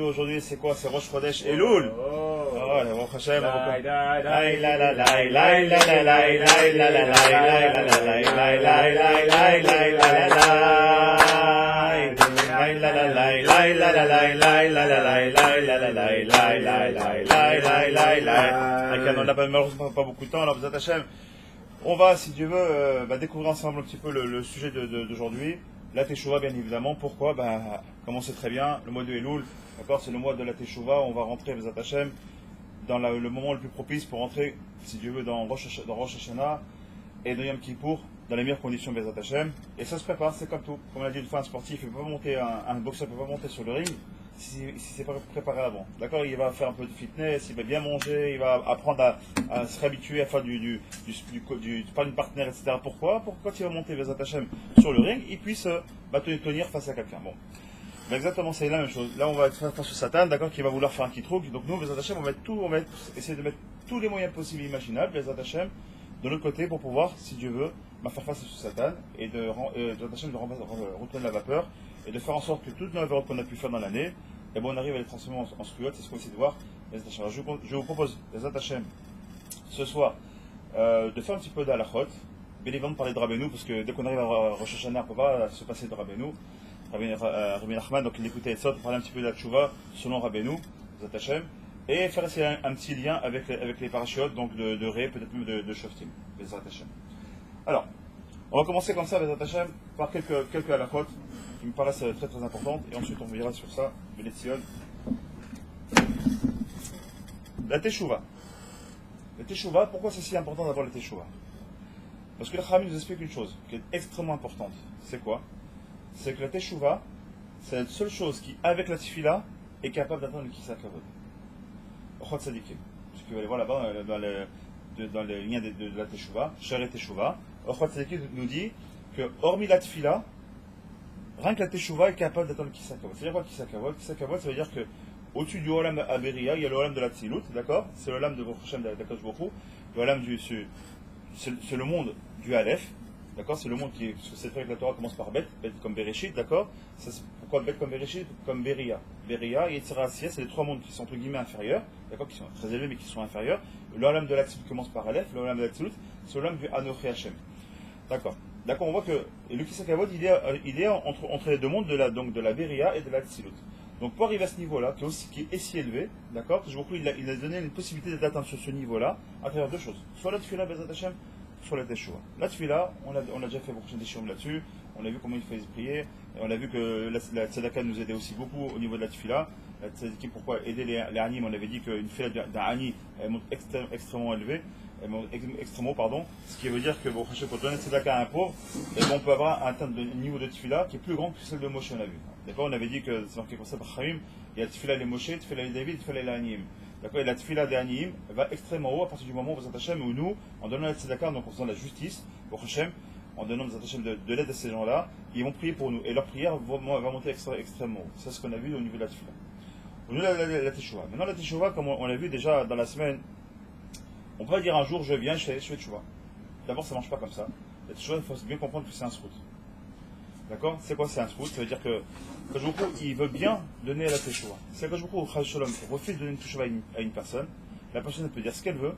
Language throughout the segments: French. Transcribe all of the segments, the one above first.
Aujourd'hui, c'est quoi? C'est Rosh Chodesh Elul. Baruch Hashem. On n'a malheureusement pas beaucoup de temps, alors B'ezrat Hashem, on va, si Dieu veut, découvrir ensemble un petit peu le sujet d'aujourd'hui. La Teshuvah, bien évidemment. Pourquoi? Comme on sait très bien, le mois de Elul, d'accord, c'est le mois de la Teshuvah. On va rentrer, B'ezrat Hashem, dans le moment le plus propice pour rentrer, si Dieu veut, dans Rosh Hashanah et dans Yom Kippour, dans les meilleures conditions, B'ezrat Hashem. Et ça se prépare, c'est comme tout. Comme on a dit une fois, un sportif, il peut pas monter, un boxeur ne peut pas monter sur le ring si c'est pas préparé avant. D'accord, il va faire un peu de fitness, il va bien manger, il va apprendre à se réhabituer à faire pas d'une partenaire, etc. Pourquoi? Pour que quand il va monter B'ezrat Hashem sur le ring, il puisse tenir face à quelqu'un. Bon. Exactement, c'est la même chose. Là, on va être face au Satan, d'accord, qui va vouloir faire un petit truc. Donc nous, B'ezrat Hashem, on va essayer de mettre tous les moyens possibles et imaginables, B'ezrat Hashem, de l'autre côté, pour pouvoir, si Dieu veut, faire face à ce Satan et de retourner la vapeur et de faire en sorte que toute l'œuvre qu'on a pu faire dans l'année, on arrive à les transformer en sruot. C'est ce qu'on essaie de voir. Je vous propose, B'ezrat Hashem, ce soir, de faire un petit peu d'halachot, bien évidemment de parler de Rabbeinu, parce que dès qu'on arrive à Rosh Hashanah, on ne peut pas se passer de Rabbeinu. Rabbi Nachman, donc il écoutait et ça, pour parler un petit peu de la tchouva selon Rabbeinu, B'ezrat Hashem, et faire essayer un petit lien avec les parachutes, donc de Ré, peut-être même de Shoftim, B'ezrat Hashem. Alors, on va commencer comme ça, B'ezrat Hashem, par quelques halachot qui me paraissent très très importantes, et ensuite on verra sur ça, B'nai Tzion. La Teshuvah. La Teshuvah, pourquoi c'est si important d'avoir la Teshuvah? Parce que le Chachamim nous explique une chose qui est extrêmement importante. C'est quoi? C'est que la Teshuvah, c'est la seule chose qui, avec la Tefila, est capable d'atteindre le Kisa Kavod. Ochot Sadikim. Ce que vous allez voir là-bas dans les liens de la Teshuvah, Shere Teshuvah. Ochot Sadikim nous dit que, hormis la Tefila, rien que la Teshuvah est capable d'atteindre le Kisa Kavod. C'est-à-dire quoi le Kisa Kavod? Kisa Kavod, ça veut dire que au-dessus du Olam Aberia, il y a le Olam de la Tzilut, d'accord? C'est le Olam de Baruch Hashem d'Akadosh Baruch Hu. Le Olam c'est le monde du Aleph, d'accord? C'est le monde qui est, parce que c'est vrai que la Torah commence par Bet comme Bereshit, d'accord? Pourquoi Bet comme Bereshit? Comme Beria. Beria et Yetzirah Asiyah, c'est les trois mondes qui sont entre guillemets inférieurs, d'accord? Qui sont très élevés mais qui sont inférieurs. Le Olam de la Tzilut commence par Aleph, le Olam de la Tzilut, c'est le Olam du Anochi Hashem. D'accord. D'accord, on voit que le Kisa Kavod, il est entre les deux mondes de la Beria et de la Tzilut. Donc pour arriver à ce niveau-là, qui est si élevé, d'accord, il a donné une possibilité d'atteindre sur ce niveau-là à travers deux choses. Soit la Tefila, B'ezrat Hashem, soit la Teshuvah. La Tefila, on a déjà fait beaucoup de shiurim là-dessus, on a vu comment il fallait prier, et on a vu que la Tzedaka nous aidait aussi beaucoup au niveau de la Tefila. La Tzedaka, pourquoi aider les Anim? On avait dit qu'une fila d'un Ani, elle monte extrêmement élevée, extrêmement haut, pardon, ce qui veut dire que pour donner Tzedaka à un pauvre, on peut atteindre un niveau de Tefila qui est plus grand que celle de Moshe, on a vu. D'accord, on avait dit que c'est marqué comme ça par Chaim, il y a Tefila les Moshe, Tefila les David, Tefila les Aniyim. D'accord, et la Tefila des Aniyim va extrêmement haut à partir du moment où B'ezrat Hashem, où nous, en donnant la Tzedaka, donc en faisant la justice, pour Hashem, en donnant B'ezrat Hashem de l'aide à ces gens-là, ils vont prier pour nous. Et leur prière va monter extrêmement haut. C'est ce qu'on a vu au niveau de la Tefila. Au niveau de la Teshuvah. Maintenant, la Teshuvah, comme on l'a vu déjà dans la semaine, on peut pas dire un jour, je viens, je fais Teshuvah. D'abord, ça ne marche pas comme ça. La Teshuvah, il faut bien comprendre que c'est un srout. D'accord? C'est quoi, c'est un srout? Ça veut dire que Akadosh Baruch Hu, il veut bien donner à la Teshuvah. Si Akadosh Baruch Hu, Chas Shalom, refuse de donner une Teshuvah à une personne, la personne peut dire ce qu'elle veut,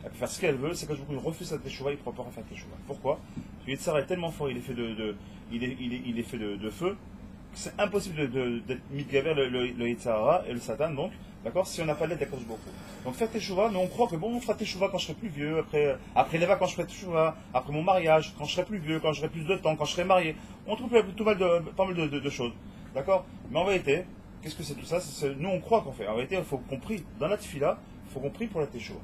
elle peut faire ce qu'elle veut, c'est qu'Akadosh Baruch Hu refuse la Teshuvah, il ne pourra pas faire Teshuvah. Pourquoi? Parce que Yetzirah est tellement fort, il est fait de feu, que c'est impossible d'être mitgaver le Yetzirah et le Satan, donc, d'accord, si on n'a pas l'aide d'Akadosh Baruch Hu. Donc faire Teshuvah, nous on croit que bon, on fera Teshuvah quand je serai plus vieux, après les vacances, quand je ferai Teshuvah, après mon mariage, quand je serai plus vieux, quand j'aurai plus de temps, quand je serai marié. On trouve pas mal de choses. D'accord? Mais en vérité, qu'est-ce que c'est tout ça? Nous on croit qu'on fait. En vérité, il faut qu'on prie. Dans la Tefila, il faut qu'on prie pour la Teshuvah.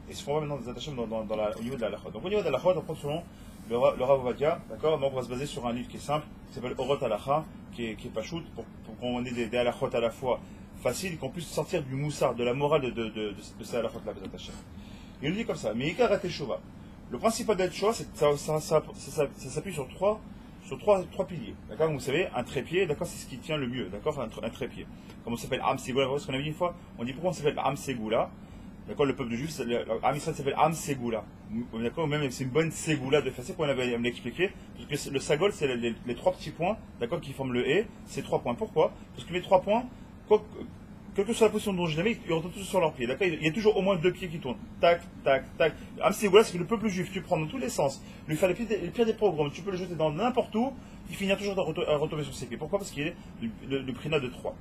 Et ce qu'on voit maintenant des attachements au niveau de la halakha. Donc au niveau de la halakha, on prend selon le Rav Ovadia, d'accord? Donc on va se baser sur un livre qui est simple, qui s'appelle Orot Halakha, qui est pachout, pour qu'on ait des halakhot à la fois facile, qu'on puisse sortir du moussard, de la morale de ces halachot-là, B'ezrat Hashem. Il nous dit comme ça, mais Ikar HaTeshuvah. Le principal de la Teshuvah, ça s'appuie sur trois piliers. D'accord? Vous savez, un trépied, d'accord, c'est ce qui tient le mieux, d'accord? Un trépied. Comme on s'appelle Am Segula, ce qu'on a vu une fois, on dit pourquoi on s'appelle Am Segula? D'accord, le peuple juif, Am Israël s'appelle Am Ségoula. D'accord, même c'est une bonne Ségoula de faire, c'est qu'on avait expliqué. Parce que le Sagol, c'est les trois petits points, d'accord, qui forment le E, c'est 3 points. Pourquoi? Parce que les 3 points, quelle que soit la position dont je les mets, ils retournent tous sur leurs pieds. D'accord, il y a toujours au moins 2 pieds qui tournent. Tac, tac, tac. Am Ségoula, c'est que le peuple juif, tu prends dans tous les sens, lui faire les pires des programmes, tu peux le jeter dans n'importe où, il finira toujours à retomber sur ses pieds. Pourquoi? Parce qu'il est le prina de 3.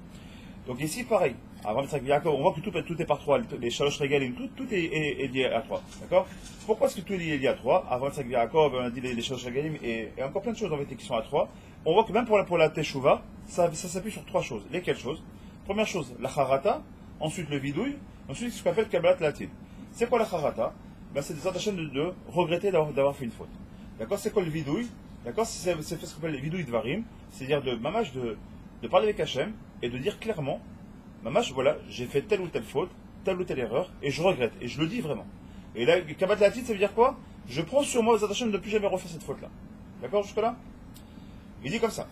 Donc ici, pareil, avant Yaakov, on voit que tout est par 3, les Shalosh Regalim, tout est lié à 3. D'accord? Pourquoi est-ce que tout est lié à 3? Avant Yaakov, on a dit les Shalosh Regalim et encore plein de choses en vérité qui sont à 3. On voit que même pour la Teshuvah, ça s'appuie sur 3 choses. Lesquelles choses? Première chose, la Harata, ensuite le vidouille, ensuite ce qu'on appelle Kabbalat Latin. C'est quoi la Harata? Ben, c'est des attachements de regretter d'avoir fait une faute. D'accord? C'est quoi le vidouille? D'accord? C'est ce qu'on appelle le vidouille Dvarim, c'est-à-dire de parler avec Hachem et de dire clairement, Mamash, voilà, j'ai fait telle ou telle faute, telle ou telle erreur, et je regrette, et je le dis vraiment. Et là, Kabbat Latit, ça veut dire quoi? Je prends sur moi aux attachements de ne plus jamais refaire cette faute-là. D'accord, jusque-là? Il dit comme ça.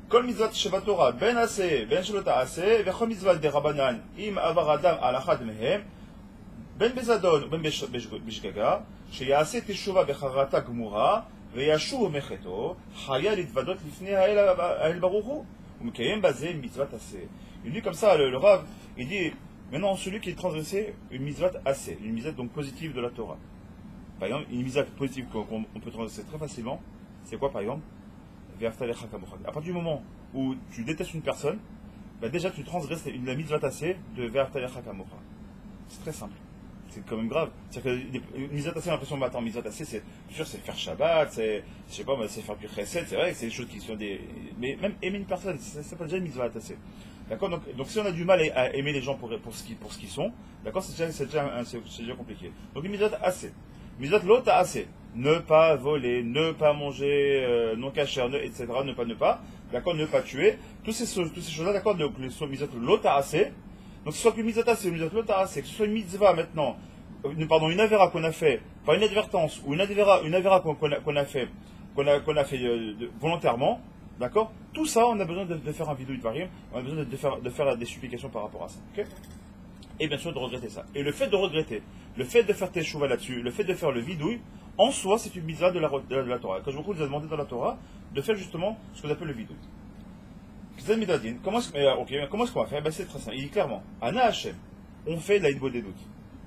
Kol mitzvat shevatora ben aseh, ben shelota aseh, vechol mitzvat de Rabbanan, im avar adam al achad mehem, ben bezadon, ben bishgaga, sheyaseh teshuva becharata gmura, veyashuv mecheto, chaya litvadot lifnei ha'el baruchu. Il dit comme ça, le Rav, il dit, maintenant celui qui est transgressé une mitzvah assez, une mitzvah donc positive de la Torah. Par exemple, une mitzvah positive qu'on peut transgresser très facilement, c'est quoi par exemple? À partir du moment où tu détestes une personne, bah déjà tu transgresses la mitzvah assez de Ve'aftalech HaKamocha. C'est très simple. C'est quand même grave. C'est-à-dire que mitzvah assez, l'impression de mitzvah assez, c'est faire Shabbat, c'est, je sais pas, c'est faire du chesed, c'est vrai que c'est des choses qui sont des. Mais même aimer une personne, c'est pas déjà une mitzvah assez. D'accord, donc si on a du mal à aimer les gens pour ce qu'ils sont, d'accord, c'est déjà compliqué. Donc une mitzvah assez. Mitzvah l'autre assez. Ne pas voler, ne pas manger non cachère, etc. Ne pas, d'accord, ne pas tuer. Toutes ces choses-là, d'accord, donc les mitzvah l'autre assez. Donc, que ce soit qu'une mitzvah c'est une mitzvah l'otah, que ce soit une mitzvah maintenant, une avéra qu'on a fait, par une advertence, ou une avéra qu'on a fait volontairement, d'accord, tout ça, on a besoin de faire un vidou de varim, on a besoin de faire des supplications par rapport à ça. Okay, et bien sûr, de regretter ça. Et le fait de regretter, le fait de faire tes chouvas là-dessus, le fait de faire le vidouille, en soi, c'est une mitzvah de la Torah. Quand je vous ai demandé dans la Torah de faire justement ce qu'on appelle le vidouille. Comment est-ce qu'on va faire? Ben, c'est très simple. Il dit clairement, Ana Hachem, on fait de la Idbo des doutes.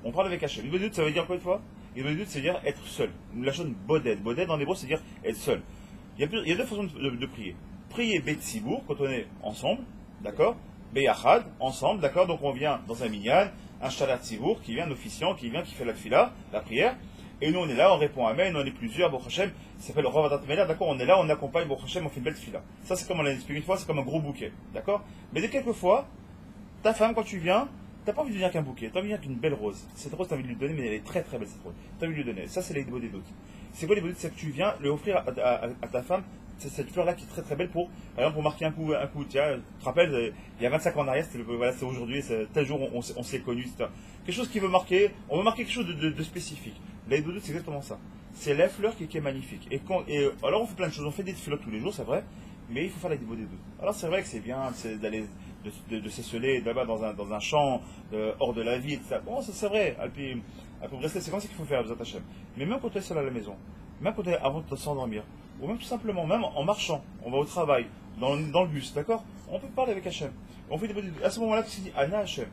On parle avec Hachem. Idbo des doutes, ça veut dire quoi une fois? Idbo des doutes, c'est dire être seul. La chose boded. Boded en hébreu, c'est dire être seul. Il y a deux façons de prier. Prier Betsibour, quand on est ensemble, d'accord? Beyachad, ensemble, d'accord? Donc on vient dans un minyan, un shalat Tzibour, qui vient, un officiant, qui fait la tfila, la prière. Et nous on est là, on répond Amen, on est plusieurs, Baruch Hashem, ça s'appelle Ravadat Melech, d'accord, on est là, on accompagne Baruch Hashem, on fait une belle fila. Ça c'est comme on l'a expliqué une fois, c'est comme un gros bouquet, d'accord? Mais de quelques fois, ta femme quand tu viens, t'as pas envie de venir qu'un bouquet, t'as envie de venir qu'une belle rose. Cette rose t'as envie de lui donner, mais elle est très très belle cette rose. T'as envie de lui donner, ça c'est les des doutes. C'est quoi les doutes? C'est que tu viens lui offrir à ta femme cette fleur là qui est très très belle par exemple pour marquer un coup, tiens, tu te rappelles, il y a 25 ans en arrière, c'est aujourd'hui, tel jour on s'est connus, etc. Quelque chose qui veut marquer, on veut marquer quelque chose de spécifique. La doute, c'est exactement ça. C'est la fleur qui est magnifique. Et alors on fait plein de choses, on fait des flottes tous les jours, c'est vrai, mais il faut faire la dévo des doutes. Alors c'est vrai que c'est bien d'aller de s'esseler là-bas dans un champ hors de la ville, ça. Bon, c'est vrai. Puis, pour rester, c'est comme ça qu'il faut faire, vous attachez. Mais même quand tu es seul à la maison, même quand tu es avant de s'endormir, ou même tout simplement, même en marchant, on va au travail, dans le bus, d'accord? On peut parler avec Hachem. On fait des doutes. À ce moment-là, tu te dis, Ana Hachem,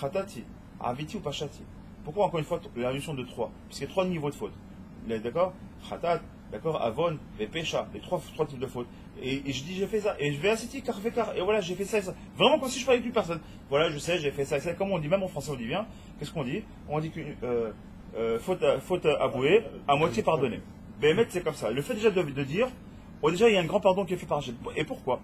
Khatati, Aviti ou Pachati. Pourquoi encore une fois la notion de 3? Puisqu'il y a 3 niveaux de faute. D'accord? Khatat, d'accord, Avon, et Pécha, les 3 types de fautes. Et je dis j'ai fait ça, et je vais à City, car et voilà, j'ai fait ça et ça. Vraiment comme si je parlais avec une personne. Voilà, je sais, j'ai fait ça et ça. Comme on dit, même en français on dit bien, qu'est-ce qu'on dit? On dit qu'une faute avouée, à moitié pardonnée. Ben c'est comme ça. Le fait déjà de dire, déjà il y a un grand pardon qui est fait par Hachem. Et pourquoi?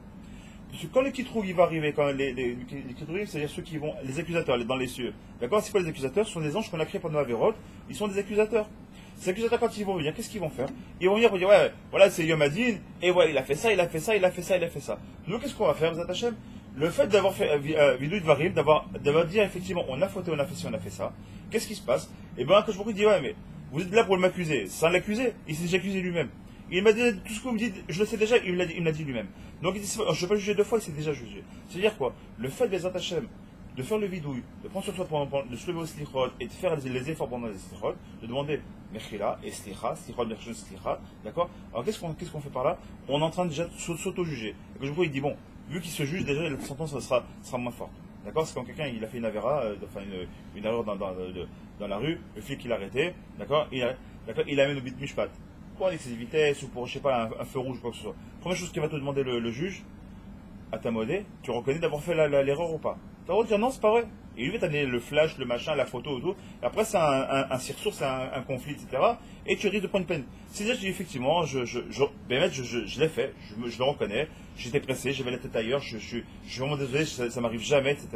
Parce que quand le kitroug il va arriver, quand les kitrougs, c'est-à-dire ceux qui vont, les accusateurs dans les cieux, d'accord? C'est quoi les accusateurs? Ce sont des anges qu'on a créés pendant Averot, ils sont des accusateurs. Ces accusateurs, quand ils vont venir, qu'est-ce qu'ils vont faire? Ils vont venir pour dire, ouais, voilà, c'est Yom Hadin, et voilà, il a fait ça, il a fait ça, il a fait ça, il a fait ça. Nous, qu'est-ce qu'on va faire, vous Hachem? Le fait d'avoir fait vidéo de Varim, d'avoir dit effectivement, on a fauté, on a fait ci, on a fait ça, qu'est-ce qui se passe? Et bien, quand je me dis, ouais, mais vous êtes là pour m'accuser, sans l'accuser, il s'est déjà accusé lui-même. Il m'a dit tout ce que vous me dites, je le sais déjà, il me l'a dit lui-même. Donc il dit, je ne vais pas juger 2 fois, il s'est déjà jugé. C'est-à-dire quoi? Le fait des Hachem de faire le vidouille, de prendre sur toi de se lever au slichot et de faire les efforts pendant les slichot, de demander mechila et slicha, slichot, mechila, slicha, d'accord? Alors qu'est-ce qu'on fait par là? On est en train déjà de s'auto-juger. Et que je vois, il dit bon, vu qu'il se juge, déjà la sentence sera moins forte. D'accord? C'est quand quelqu'un il a fait une avéra, enfin une erreur dans la rue, le flic il l'a arrêté, d'accord? Il amène au bit mishpat. Pour l'excès de vitesse ou pour, je sais pas, un feu rouge ou quoi que ce soit. Première chose qu'il va te demander le juge, à ta modée, tu reconnais d'avoir fait l'erreur ou pas? Tu vas dire non, c'est pas vrai. Et lui va t'amener le flash, le machin, la photo et tout. Et après, c'est un sursaut, c'est un conflit, etc. Et tu risques de prendre une peine. Si déjà tu dis effectivement, je l'ai fait, je le reconnais, j'étais pressé, j'avais la tête ailleurs, je suis vraiment désolé, ça m'arrive jamais, etc.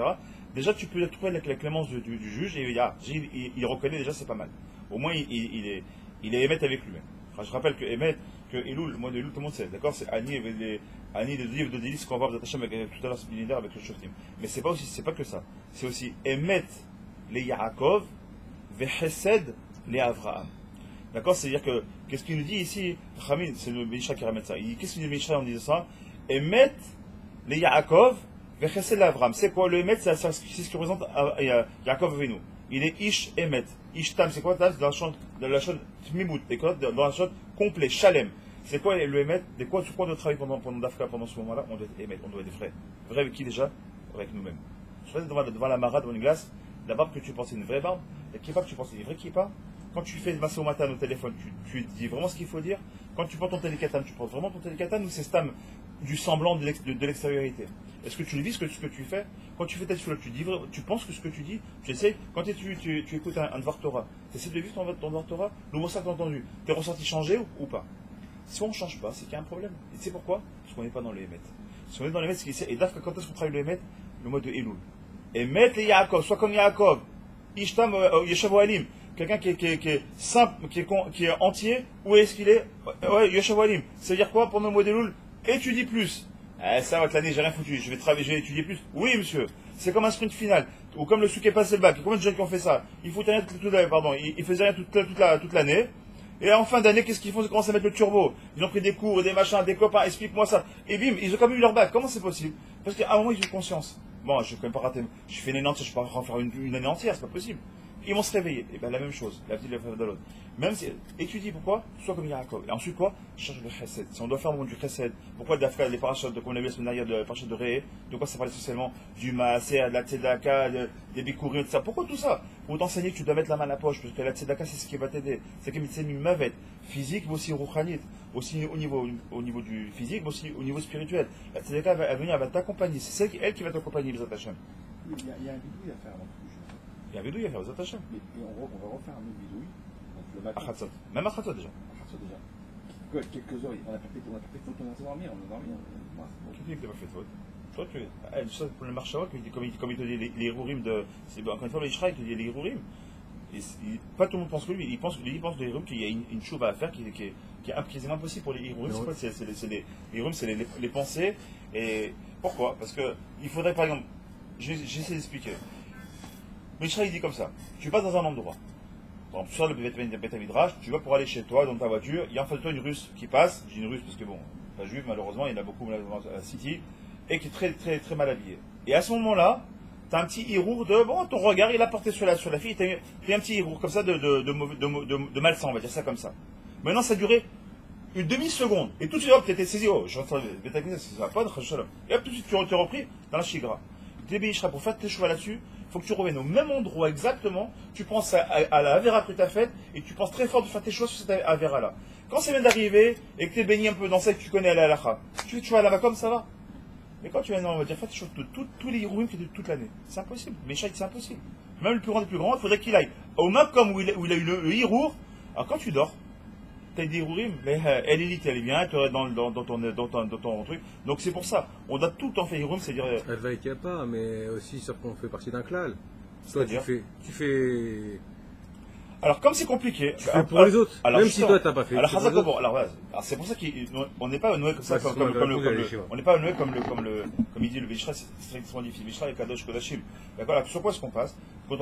Déjà, tu peux trouver la clémence du juge et il reconnaît déjà, c'est pas mal. Au moins, il est émet avec lui-même. Enfin, je rappelle que émet, que Elul, le mois de Elul, tout le monde sait, d'accord? C'est Ani de livres de délices qu'on va vous attacher tout à l'heure, c'est l'unitaire avec le Shoftim. Mais c'est pas que ça. C'est aussi Emet les Yaakov, Vechesed les Avraham. D'accord? C'est-à-dire que, qu'est-ce qu'il nous dit ici? Khamil, c'est le Misha qui ramène ça. Il dit, qu'est-ce qu'il dit le Misha en disant ça? Emet les Yaakov, Vechesed les Avraham. C'est quoi? Le Emet, c'est ce qui représente Yaakov Avinu. Il est Ish Emet. Ish Tam, c'est quoi? Tam, c'est dans la chaîne Tmimut. Dans la chaîne complet, Shalem. C'est quoi le émettre? Sur quoi on doit travailler pendant Dafka, pendant ce moment-là? On doit émettre, on doit être vrai. Vrai avec qui déjà? Avec nous-mêmes. Je vais devant la mara, devant une glace, la barbe que tu penses c'est une vraie barbe, la kippa que tu penses c'est une vraie kippa. Quand tu fais le masso au matin au téléphone, tu dis vraiment ce qu'il faut dire. Quand tu prends ton télécatan, tu prends vraiment ton télécatan ou c'est stam du semblant de l'extériorité? Est-ce que tu le vis ce que tu fais? Quand tu fais ta tefila, tu penses que ce que tu dis, tu essaies, quand tu écoutes un Dvar Torah, tu essaies de vivre ton Dvar Torah, le mot ça que tu as entendu, t'es ressenti changé ou pas? Si on ne change pas, c'est qu'il y a un problème. Et tu sais pourquoi? Parce qu'on n'est pas dans le Hémet. Si on est dans le Hémet, c'est qu'il sait. Et d'ailleurs, quand est-ce qu'on travaille le Hémet? Le mode de Elul. Hémet et Yaakov, soit comme Yaakov. Ishtam Yeshav Alim. Quelqu'un qui est simple, qui est entier, où est-ce qu'il est? Ouais, Yeshav Alim. Ça veut dire quoi pour le mode Elul? Étudie plus. Ça va être l'année, j'ai rien foutu. Je vais travailler, je vais étudier plus. Oui, monsieur. C'est comme un sprint final. Ou comme le souké passé le bac. Combien de gens qui ont fait ça? Il faut rien ils faisaient rien toute l'année. Et en fin d'année, qu'est-ce qu'ils font? Ils commencent à mettre le turbo. Ils ont pris des cours, des machins, des copains, explique-moi ça. Et bim, ils ont quand même eu leur bac. Comment c'est possible? Parce qu'à un moment, ils ont conscience. Bon, je ne vais quand même pas rater. Je fais une année entière, je ne vais pas refaire une année entière, c'est pas possible. Ils vont se réveiller. Et bien la même chose, la petite de l'autre. Même si, étudie pourquoi? Soit comme Yaakov. Et ensuite quoi? Cherche le chesed. Si on doit faire le monde du chesed, pourquoi Dafka, les parachutes, comme on l'a vu la semaine dernière, de parachutes de Réé, de quoi ça parle essentiellement? Du maaser, de la tzedaka, des bikurim, tout ça. Pourquoi tout ça? Pour t'enseigner que tu dois mettre la main à la poche, parce que la tzedaka c'est ce qui va t'aider. C'est comme une mavet, physique, mais aussi rouchanit, aussi au niveau du physique, mais aussi au niveau spirituel. La tzedaka va venir, elle va t'accompagner. C'est elle qui va t'accompagner, les Hashem. Il y a un bidouille à faire avant tout. Il y a un bidouille à faire, les Hashem. Et on va refaire un autre bidouille. Donc le matin. Achatzot. Même Achatzot déjà. Achatzot déjà. Quelques heures, on a pas fait faute, on a dormi, Qui dit que tu n'as pas fait de faute? Toi, ça, pour le marché, comme il te dit les Hirurim de. Encore une fois, le Ishra, il te dit les Hirurim. Pas tout le monde pense que lui. Il pense les Hirurim qu'il y a une chouva à faire qui est quasiment impossible pour les Hirurim. C'est quoi? Les Hirurim, c'est les pensées. Et pourquoi? Parce que il faudrait, par exemple, j'essaie d'expliquer. Le Ishra, il dit comme ça. Tu vas dans un endroit. Par exemple, tu sors le Beth Midrash, tu vas pour aller chez toi, dans ta voiture, il y a en face de toi une russe qui passe, j'ai une russe parce que bon, pas juive malheureusement, il y en a beaucoup à la City, et qui est très très très mal habillée. Et à ce moment-là, tu as un petit hirour de, bon, ton regard il a porté sur la fille, tu as un petit hirour comme ça de malsain, on va dire ça comme ça. Maintenant ça a duré une demi-seconde, et tout de suite, tu étais saisi, oh, je rentre dans le Beth Midrash, ça va pas, et hop, tout de suite tu t'es repris dans la Shigra. Pour faire tes choix là-dessus, il faut que tu reviennes au même endroit exactement, tu penses à la Avera que tu as faite, et tu penses très fort de faire tes choix sur cette Avera-là. Quand ça vient d'arriver, et que tu es baigné un peu dans ça, que tu connais à la halakha, tu fais tes choix à la comme ça va. Mais quand tu viens, on va dire, fais tes choix de tous les hirurim qui étaient toute l'année. C'est impossible. Mais Shaït, c'est impossible. Même le plus grand des plus grands, il faudrait qu'il aille au Makom où il a eu le hirour. Alors quand tu dors, tu as des hirurim, mais elle est bien, tu es dans ton truc. Donc c'est pour ça, on a tout le temps fait hirurim, c'est-à-dire. Elle va être pas, mais aussi sur qu'on fait partie d'un klal. Toi, tu fais. Alors, comme c'est compliqué. Tu fais pour les autres, même si toi, t'as pas fait. Alors, c'est pour ça qu'on n'est pas noué comme ça, on n'est pas noué comme il dit le Bishra, c'est extrêmement difficile. Bishra et Kadosh Kodashim. D'accord, sur quoi est-ce qu'on passe?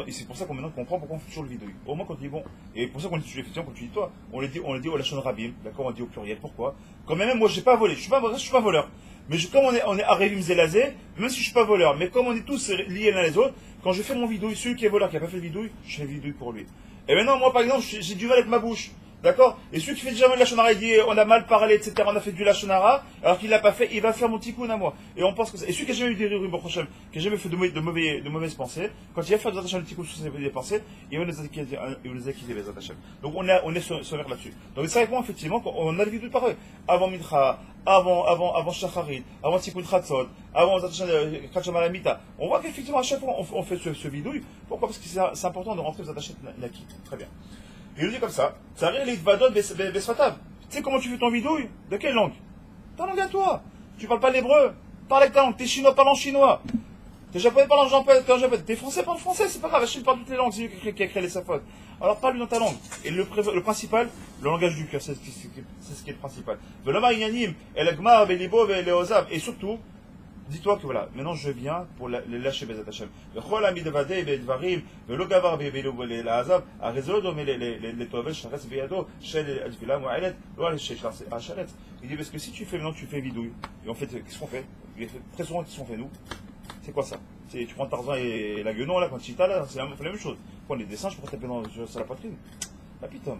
Et c'est pour ça qu'on maintenant comprend pourquoi on fait toujours le vidéo. Au moins, quand on dit bon, et pour ça qu'on dit toujours effectivement, quand tu dis toi, on le dit au Lachon Rabim, d'accord, on le dit au pluriel. Pourquoi? Quand même, moi, j'ai pas volé, je suis pas voleur. Mais comme on est Arevim Zelazé, même si je suis pas voleur, mais comme on est tous liés l'un les autres, quand je fais mon vidouille, celui qui est voleur, qui n'a pas fait le vidouille, je fais le vidouille pour lui. Et maintenant, moi par exemple, j'ai du mal avec ma bouche. D'accord? Et celui qui fait déjà le lachonara, il dit on a mal parlé, etc. On a fait du lachonara, alors qu'il l'a pas fait, il va faire mon tikkun à moi. Et on pense que ça. Et celui qui a jamais eu des rumeurs prochaines, qui a jamais fait de mauvaises pensées, quand il va faire des attachements de tikkun sur ses pensées, il va nous acquitter les attachements. Donc on est sur là-dessus. Donc c'est avec moi, effectivement, on a le vidouille pareil. Avant Mincha, avant Shacharit, avant Tikkun Chatzot, avant Kacham Alamita. On voit qu'effectivement, à chaque fois, on fait ce vidouille. Pourquoi? Parce que c'est important de rentrer aux attachements Naki. Très bien. Il nous dit comme ça, ça arrive les vadot besfatav. Tu sais comment tu fais ton vidouille? De quelle langue? Ta langue à toi. Tu parles pas l'hébreu, parle avec ta langue. T'es chinois, parle en chinois. T'es japonais, parle en japonais. T'es français, parle français. C'est pas grave, Hachem parle toutes les langues, c'est lui qui a créé les safotes. Alors parle dans ta langue. Et le principal, le langage du cœur, c'est ce qui est le principal. Et surtout, dis-toi que voilà, maintenant je viens pour lâcher Bezat Hashem. Il dit parce que si tu fais maintenant, tu fais vidouille. Et en fait, qu'est-ce qu'on fait? Très souvent, qu'est-ce qu'on fait nous? C'est quoi ça? Tu prends Tarzan et la guenon là, quand Chita là, c'est la même chose. Prends les dessins, je peux taper sur la poitrine. La putain.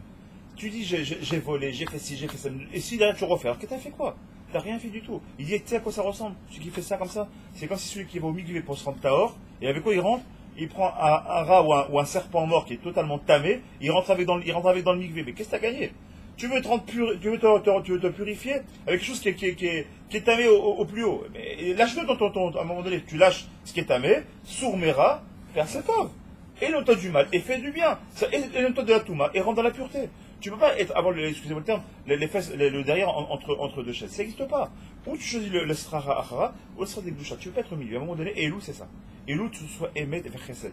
Tu dis j'ai volé, j'ai fait ci, j'ai fait ça. Et si derrière tu refais, alors que t'as fait quoi? T'as rien fait du tout. Il dit, tu sais à quoi ça ressemble? Celui qui fait ça comme ça, c'est comme si celui qui va au mikvé pour se rendre tahor, et avec quoi il rentre? Il prend un rat ou un serpent mort qui est totalement tamé, il rentre avec dans le mikvé. Mais qu'est-ce que t'as gagné? Tu veux te purifier avec quelque chose qui est tamé au plus haut. Mais lâche-le à un moment donné. Tu lâches ce qui est tamé, sourmera, faire cet œuvre. Et l'autre du mal, et fait du bien. Et l'autre de la touma, et rentre dans la pureté. Tu ne peux pas être, avoir, excusez-moi le terme, les fesses, le derrière entre deux chaises. Ça n'existe pas. Ou tu choisis le strara achara, ou le strara des bouchas. Tu ne peux pas être au milieu. À un moment donné, Elou, c'est ça. Elou, tu sois Emed vers Chesed.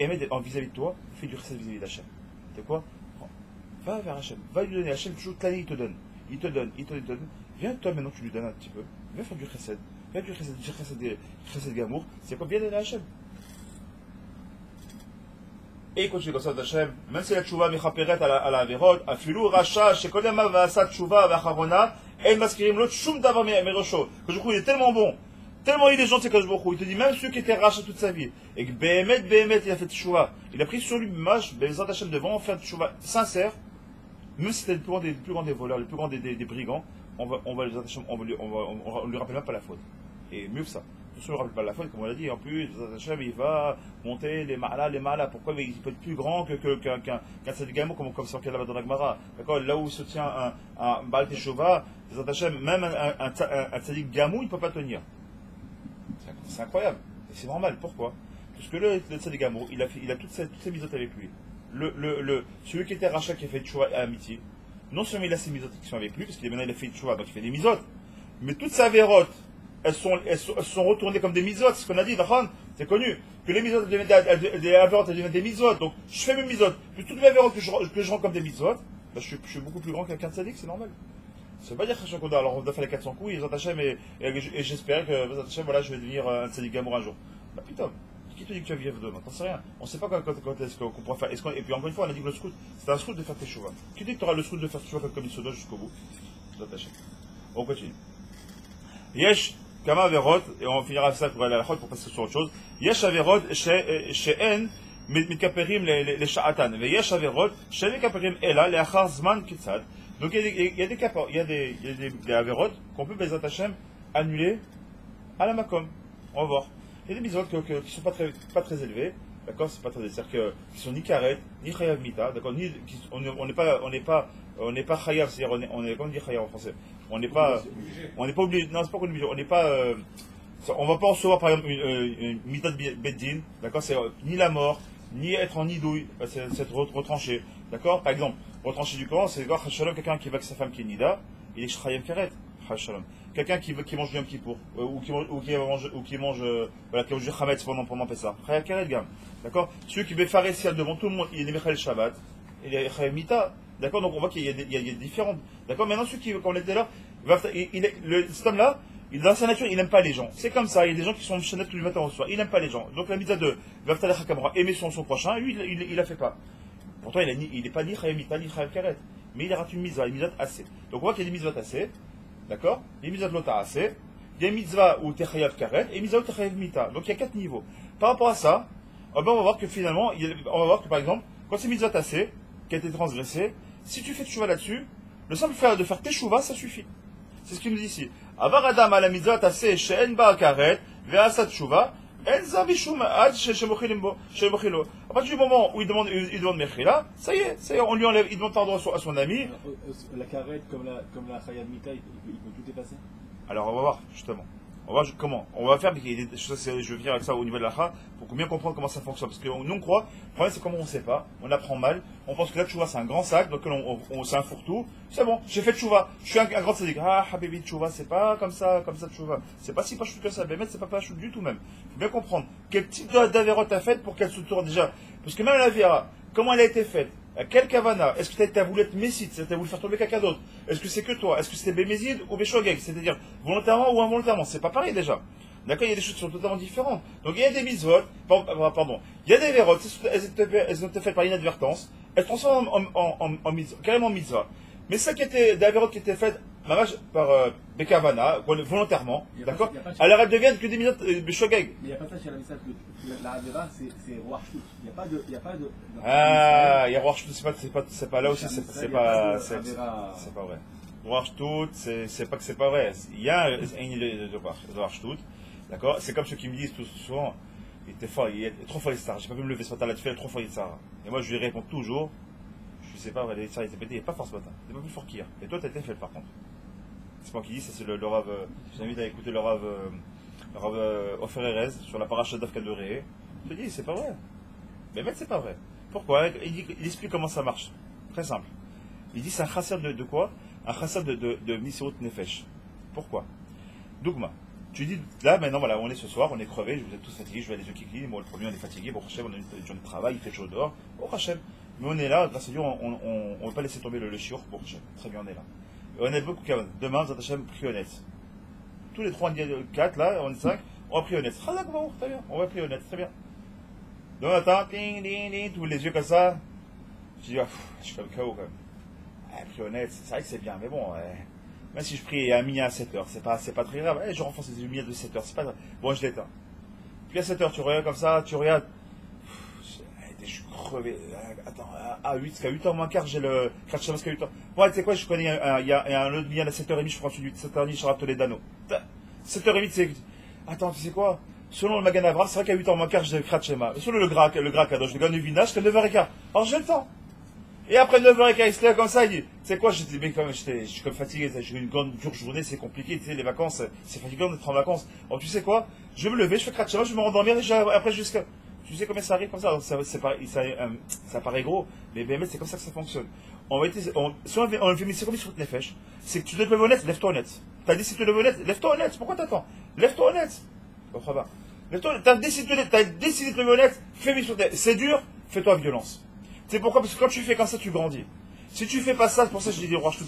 Emed vis-à-vis de toi, fais du Chesed vis-à-vis d'Hachem. C'est quoi? Va vers Hachem. Va lui donner. Hachem, toujours, l'année, il te donne. Il te donne. Viens, toi, maintenant, tu lui donnes un petit peu. Viens faire du Chesed. Viens du Chesed Gamour. C'est quoi? Viens donner à Hachem. Et il continue comme ça d'Hachem, même si la tchouva mechaperet à la averod, afilou racha, shekodem avasa tchouva vacharona, el maskirim lot shum davar merosho. Que je trouve il est tellement bon, tellement il est gentil que je beaucoup. Il te dit même ceux qui étaient racha toute sa vie, et que behemet, il a fait tchouva. Il a pris sur lui, mâche, bezat Hachem devant faire tchouva sincère, même si c'était le plus grand des voleurs, le plus grand des brigands, on lui rappelle même pas la faute. Et mieux que ça. On ne rappelle pas la faute, comme on l'a dit, en plus, Hachem, il va monter les malas. Pourquoi il peut être plus grand qu'un Tzadik Gamour, comme c'est marqué là-bas dans la Gemara. D'accord? Là où se tient un Baal Teshuvah, Hachem, même un Tzadik Gamour, il ne peut pas tenir. C'est incroyable. Et c'est normal. Pourquoi? Parce que le Tzadik Gamour, il a toutes ses misotes avec lui. Celui qui était rachat, qui a fait Teshuvah à amitié, non seulement il a ses misotes qui sont avec lui, parce qu'il a fait Teshuvah, donc il fait des misotes, mais toutes sa vérote, elles sont retournées comme des misotes, c'est ce qu'on a dit, c'est connu, que les misotes deviennent des misotes, donc je fais mes misotes, puis toutes mes vérotes que je rends comme des misotes, ben je suis beaucoup plus grand qu'un tzadik, c'est normal. Ça veut pas dire que alors on doit faire les 400 coups, et j'espère que voilà, je vais devenir un tzadik gamour un jour. Bah putain, qui te dit que tu vas vivre demain? T'en sais rien. On sait pas quand est-ce qu'on pourra faire. Et puis encore une fois, on a dit que le scout, c'est un scout de faire tes chevaux. Qui dit que tu auras le scout de faire tes chevaux comme il se doit jusqu'au bout? On continue. Yesh, Kama Averot, et on finira ça pour aller à la chod pour passer sur autre chose. Yesh Averot, she'en, mitkaperim les sha'atan. Ve Yesh Averot, she'en mitkaperim ela, les achar zman kitzad. Donc il y a des Averot qu'on peut, Bezat Hachem, annuler à la makom. On va voir. Il y a des misotes qui ne sont pas très élevés. D'accord? C'est pas très, c'est-à-dire qu'ils sont ni karet, ni chayav mita. D'accord? On n'est pas chayav, c'est-à-dire on est, comment dire chayav en français? On n'est pas obligé, non, c'est pas qu'on est obligé, on va pas recevoir par exemple une mita de beddin, d'accord? C'est ni la mort, ni être en nidouille, c'est retranché, d'accord? Par exemple, retranché du Coran, c'est quelqu'un qui va avec sa femme qui est nida, il est chayam keret, quelqu'un qui mange du Yom Kippour, ou qui mange du Chametz pendant Pessah, chayam keret gamme, d'accord? Celui qui veut faire réciter devant tout le monde, il est Mechal Shabbat, il est chayam mita. D'accord, donc on voit qu'il y a différentes. D'accord, maintenant celui qui, comme on était là, cet homme-là, dans sa nature, il n'aime pas les gens. C'est comme ça, il y a des gens qui sont chanettes tous les matins au soir. Il n'aime pas les gens. Donc la mitzvah de Vaftalech HaKamra, aimer son prochain, lui, il la fait pas. Pourtant, il n'est pas ni Chayamita, ni Chayam Karet. Mais il rate une mitzvah assez. Donc on voit qu'il y a des mitzvahs assez. D'accord? Des mitzvahs de l'ota assez. Des mitzvahs où t'es Chayav Karet et mitzvahs où t'es Chayav Mita. Donc il y a 4 niveaux. Par rapport à ça, oh ben on va voir que finalement, on va voir que par exemple, quand c'est mitzvah tassé, qui a été transgressé, si tu fais tchouva là-dessus, le simple fait de faire tchouva, ça suffit. C'est ce qu'il nous dit ici. Avar adam ala mitzvah tassé she'en ba karet ve'asa tchouva en zavi shum ad she'mochilimbo she'mochilo. À partir du moment où il demande mechila, ça y est, on lui enlève, il demande pardon à son ami. La carrette comme la chayat mita, il peut tout effacer. Alors on va voir justement. On va voir comment. On va faire, mais je vais venir avec ça au niveau de l'achat pour bien comprendre comment ça fonctionne. Parce que nous on croit, le problème c'est comment on ne sait pas, on apprend mal, on pense que la tchouva c'est un grand sac, donc c'est un fourre-tout. C'est bon, j'ai fait tchouva, je suis un grand sadique. Ah, habibi tchouva, c'est pas comme ça tchouva. C'est pas si pas chou que ça, mais c'est pas chou du tout même. Il faut bien comprendre quel type d'avérote t'as fait pour qu'elle se tourne déjà. Parce que même la Vera, comment elle a été faite? À quel kavana? Est-ce que tu as voulu être messite? Tu as voulu faire tomber quelqu'un d'autre? Est-ce que c'est que toi? Est-ce que c'était bémézide ou béchogeg? C'est-à-dire volontairement ou involontairement? C'est pas pareil déjà. D'accord? Il y a des choses qui sont totalement différentes. Donc il y a des mitzvot, pardon, il y a des vérotes, elles ont été faites par inadvertance, elles se transforment en mitzvah, carrément mitzvah. Mais ça qui était, des vérotes qui étaient faites par Bekavana, volontairement, d'accord? Alors elles deviennent que des mitzvot béchogeg. Mais il n'y a pas ça chez la Missa, la Avera c'est roi chute. Il n'y a pas de. Ah, il y a roi chute, c'est pas là aussi, c'est pas vrai. Roi chute, c'est pas que c'est pas vrai. Il y a un idée de roi chute, d'accord? C'est comme ceux qui me disent tout souvent, il était fort, il est trop fort, j'ai pas pu me lever ce matin là, tu fais trop fort, et moi je lui réponds toujours, je sais pas, il était pété, il est pas fort ce matin, il est pas plus fort qu'hier. Et toi t'as été fait par contre. C'est pas qui dit, ça c'est le Rav, je t'invite à écouter le Rav Ofer Erez sur la paracha d'Afka de Ré. Je te dis, c'est pas vrai. Mais même c'est pas vrai. Pourquoi? Il explique comment ça marche. Très simple. Il dit c'est un chasser de quoi? Un chasser de Misirut Nefesh. Pourquoi? Dougma. Tu dis, là maintenant voilà, on est ce soir, on est crevé, vous êtes tous fatigués, je vais les yeux qui clignent, moi le premier on est fatigué, bon Hachem, on a une journée de travail, il fait chaud dehors, bon Hachem. Mais on est là, grâce à Dieu, on ne va pas laisser tomber le shiur, bon Hachem. Très bien, on est là. Et on est beaucoup quand même. Demain, vous êtes Hachem, pris honnête. Tous les trois, on est 4, là, on est 5, on va prier honnête. Très bien, on va prier honnête, très bien. Donc, attends, ding, ding, ding, tous les yeux comme ça. Je dis, je suis comme KO quand même. Prier honnête, c'est vrai que c'est bien, mais bon, même si je prie à minuit à 7h, c'est pas très grave. Je renforce les lumières de 7h, c'est pas grave. Bon, je l'éteins. Puis à 7h, tu regardes comme ça, tu regardes. Je suis crevé. Attends, à 8h moins quart, j'ai le Kratchama jusqu'à 8h. Bon, tu sais quoi, je connais, il y a un autre milliard à 7h30, je prends celui de 7h30, je rappe les danos. 7h30, c'est. Attends, tu sais quoi? Selon le Magan Avram, c'est vrai qu'à 8h moins quart, j'ai le Kratchama. Selon le Grak, je le gagne du vinage, c'est 9h15. Alors j'ai le temps. Et après 9h15, il se lève comme ça, il dit, tu sais quoi, je suis comme fatigué, j'ai eu une grande dure journée, c'est compliqué, tu sais, les vacances, c'est fatigant d'être en vacances. Alors tu sais quoi, je vais me lever, je fais Kratchama, je vais me rendormir, et après jusqu'à. Tu sais combien ça arrive comme ça? Alors, ça paraît gros, mais c'est comme ça que ça fonctionne. Si on fait c'est comme sur Nefesh, c'est que tu dois te lever honnête, lève-toi honnête. T'as décidé de te lever honnête, lève-toi honnête. Pourquoi t'attends? Lève-toi honnête. Lève-toi, t'as décidé de te lever honnête, fais sur c'est dur, fais-toi violence. C'est pourquoi? Parce que quand tu fais comme ça, tu grandis. Si tu fais pas ça, c'est pour ça que je dis roi Shtout,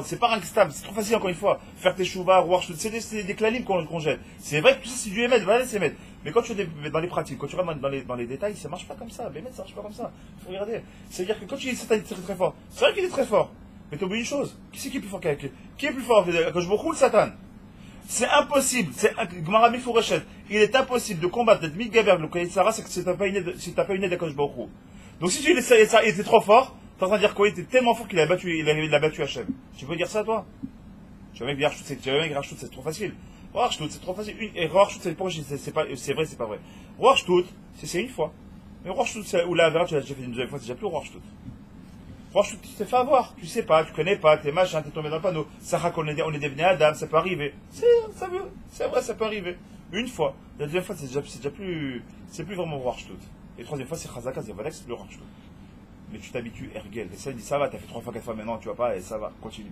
c'est pas un stable, c'est trop facile encore une fois. Faire tes chouvas, roi Shtout, c'est des clalimes qu'on jette. C'est vrai que tout ça c'est du émet, voilà c'est émet. Mais quand tu es dans les pratiques, quand tu rentres dans les détails, ça marche pas comme ça. Bémet, ça marche pas comme ça. Faut regarder. C'est-à-dire que quand tu dis ça, t'es très fort. C'est vrai qu'il est très fort. Mais t'as oublié une chose. Qui est plus fort qu'avec? Qui est plus fort? Quand je me roule Satan. C'est impossible. Gmarami Fourechet. Il est impossible de combattre cette Midgaber, le Kaïtsara, c'est que si t'as pas une aide à Kosh Baruch. Donc si tu il était trop fort, t'es en train de dire quoi? Il était tellement fort qu'il a battu Hachem. Tu peux dire ça toi? Tu vas dire Rachtout, c'est trop facile. Rachtout, c'est trop facile. Et Rachtout, c'est vrai, c'est pas vrai. Rachtout, c'est une fois. Mais Rachtout, ou la Avera, tu l'as déjà fait une deuxième fois, c'est déjà plus Rachtout. Rachtout, tu t'es fait avoir. Tu sais pas, tu connais pas, t'es machin, t'es tombé dans le panneau. Sarah, on est devenu Adam, ça peut arriver. C'est vrai, ça peut arriver. Une fois. La deuxième fois, c'est plus vraiment Rachtout. Et la troisième fois, c'est Chazaka, c'est Valex, le Rachtout. Mais tu t'habitues, Ergel. Et ça, il dit, ça va, t'as fait 3 fois, 4 fois, maintenant, tu vas pas, et ça va, continue.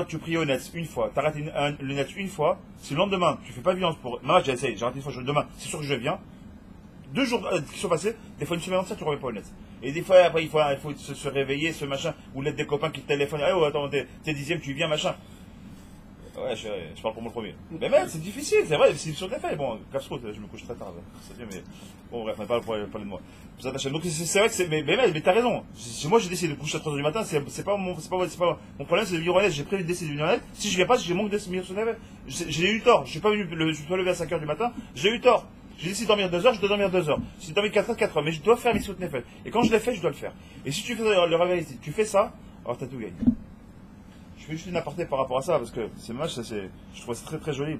Tu pries au net une fois, t'arrêtes le net une fois, si le lendemain, tu fais pas violence pour. Moi, j'essaye, j'arrête une fois, demain, c'est sûr que je viens. 2 jours qui sont passés, des fois une semaine entière, tu reviens pas au net. Et des fois, après, il faut se réveiller, ce machin, ou l'aide des copains qui te téléphonent, oh, attends, t'es 10e, tu viens, machin. Ouais, je parle pour mon premier. Mais même, c'est difficile, c'est vrai, c'est sur des faits. Bon, casse-route, je me couche très tard, c'est bien, mais bon, bref, on n'a pas parler de moi. Donc, c'est vrai que c'est. Mais t'as raison. Si moi j'ai décidé de coucher à 3h du matin, c'est pas mon problème, c'est de vivre honnête. J'ai prévu de décider de venir honnête. Si je viens pas, j'ai manque de 6 minutes sur la. J'ai eu tort. Je suis pas levé à 5h du matin, j'ai eu tort. J'ai dit si dormir 2 heures, je dois dormir 2 heures. Si dormir 4 heures, 4 heures. Mais je dois faire les soutes nefel. Et quand je l'ai fait, je dois le faire. Et si tu fais le réveil ici, tu fais ça, alors tu as tout gagné. Je fais juste une aparté par rapport à ça, parce que c'est moche, je trouve ça très très joli.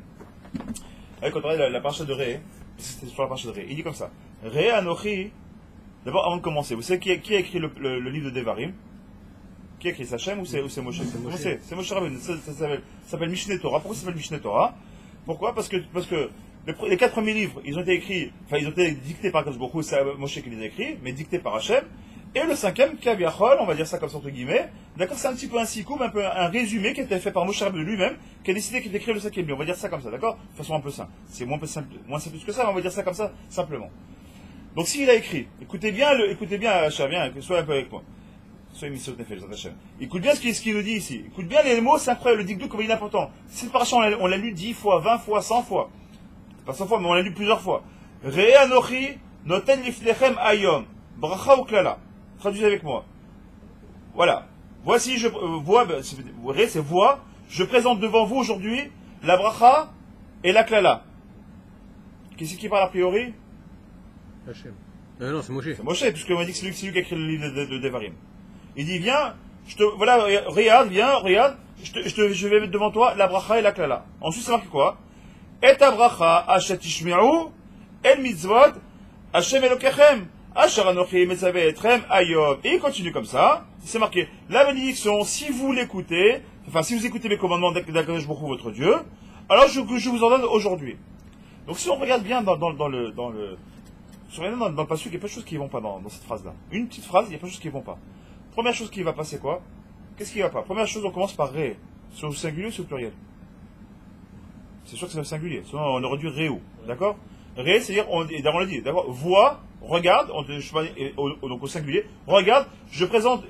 Quand on regarde la paracha de Ré, c'était sur la paracha de Ré, il dit comme ça. Ré Anochi, d'abord avant de commencer, vous savez qui a écrit le livre de Devarim? Qui a écrit, c'est Hachem ou c'est Moshe? C'est Moshe Rabbeinu, ça s'appelle Mishneh Torah. Pourquoi ça s'appelle Mishneh Torah? Pourquoi? Parce que les 4 premiers livres, ils ont été écrits, enfin ils ont été dictés par Akadosh Baruch Hu, c'est Moshe qui les a écrits, mais dictés par Hachem. Et le 5e, Kaviachol, on va dire ça comme ça entre guillemets, d'accord, c'est un petit peu un sikoum, un peu un résumé qui a été fait par Moshe Rabbeinu lui-même, qui a décidé qu'il écrire le 5e livre. On va dire ça comme ça, d'accord? De façon un peu simple. C'est moins simple que ça, mais on va dire ça comme ça, simplement. Donc s'il a écrit, écoutez bien, Hachem, viens, sois un peu avec moi. Soyez mis sur le Nefesh, Hachem. Écoute bien ce qu'il nous dit ici. Écoute bien les mots, c'est incroyable, le dikdou comme il est important. Cette paracha, on l'a lu 10 fois, 20 fois, 100 fois. Pas 100 fois, mais on l'a lu plusieurs fois. Re anochi noten liflechem ayom. Bracha ou klala. Traduisez avec moi. Voilà. Voici, c'est voix. Je présente devant vous aujourd'hui la bracha et la klala. Qui c'est qui parle a priori? Hachem. Non, c'est Moshe. C'est Moshe, puisqu'on m'a dit que c'est lui qui a écrit le livre de Devarim. Il dit, viens, voilà, regarde, je vais mettre devant toi la bracha et la klala. Ensuite, c'est marqué quoi? Et ta bracha, asher tishme'u, el mitzvot, Hashem elokechem. Et il continue comme ça, c'est marqué, la bénédiction, si vous l'écoutez, enfin si vous écoutez mes commandements d'Akadosh Baruch Hu, votre Dieu, alors je vous en donne aujourd'hui. Donc si on regarde bien dans le passage, il y a pas de choses qui ne vont pas dans cette phrase-là. Une petite phrase, il y a pas de choses qui ne vont pas. Première chose qui va pas, c'est quoi? Qu'est-ce qui ne va pas? Première chose, on commence par ré. C'est au singulier ou c'est au pluriel? C'est sûr que c'est au singulier, sinon on aurait dû réou, d'accord? Ré, c'est-à-dire, on l'a dit, d'accord, voix, regarde, donc au singulier, regarde, je présente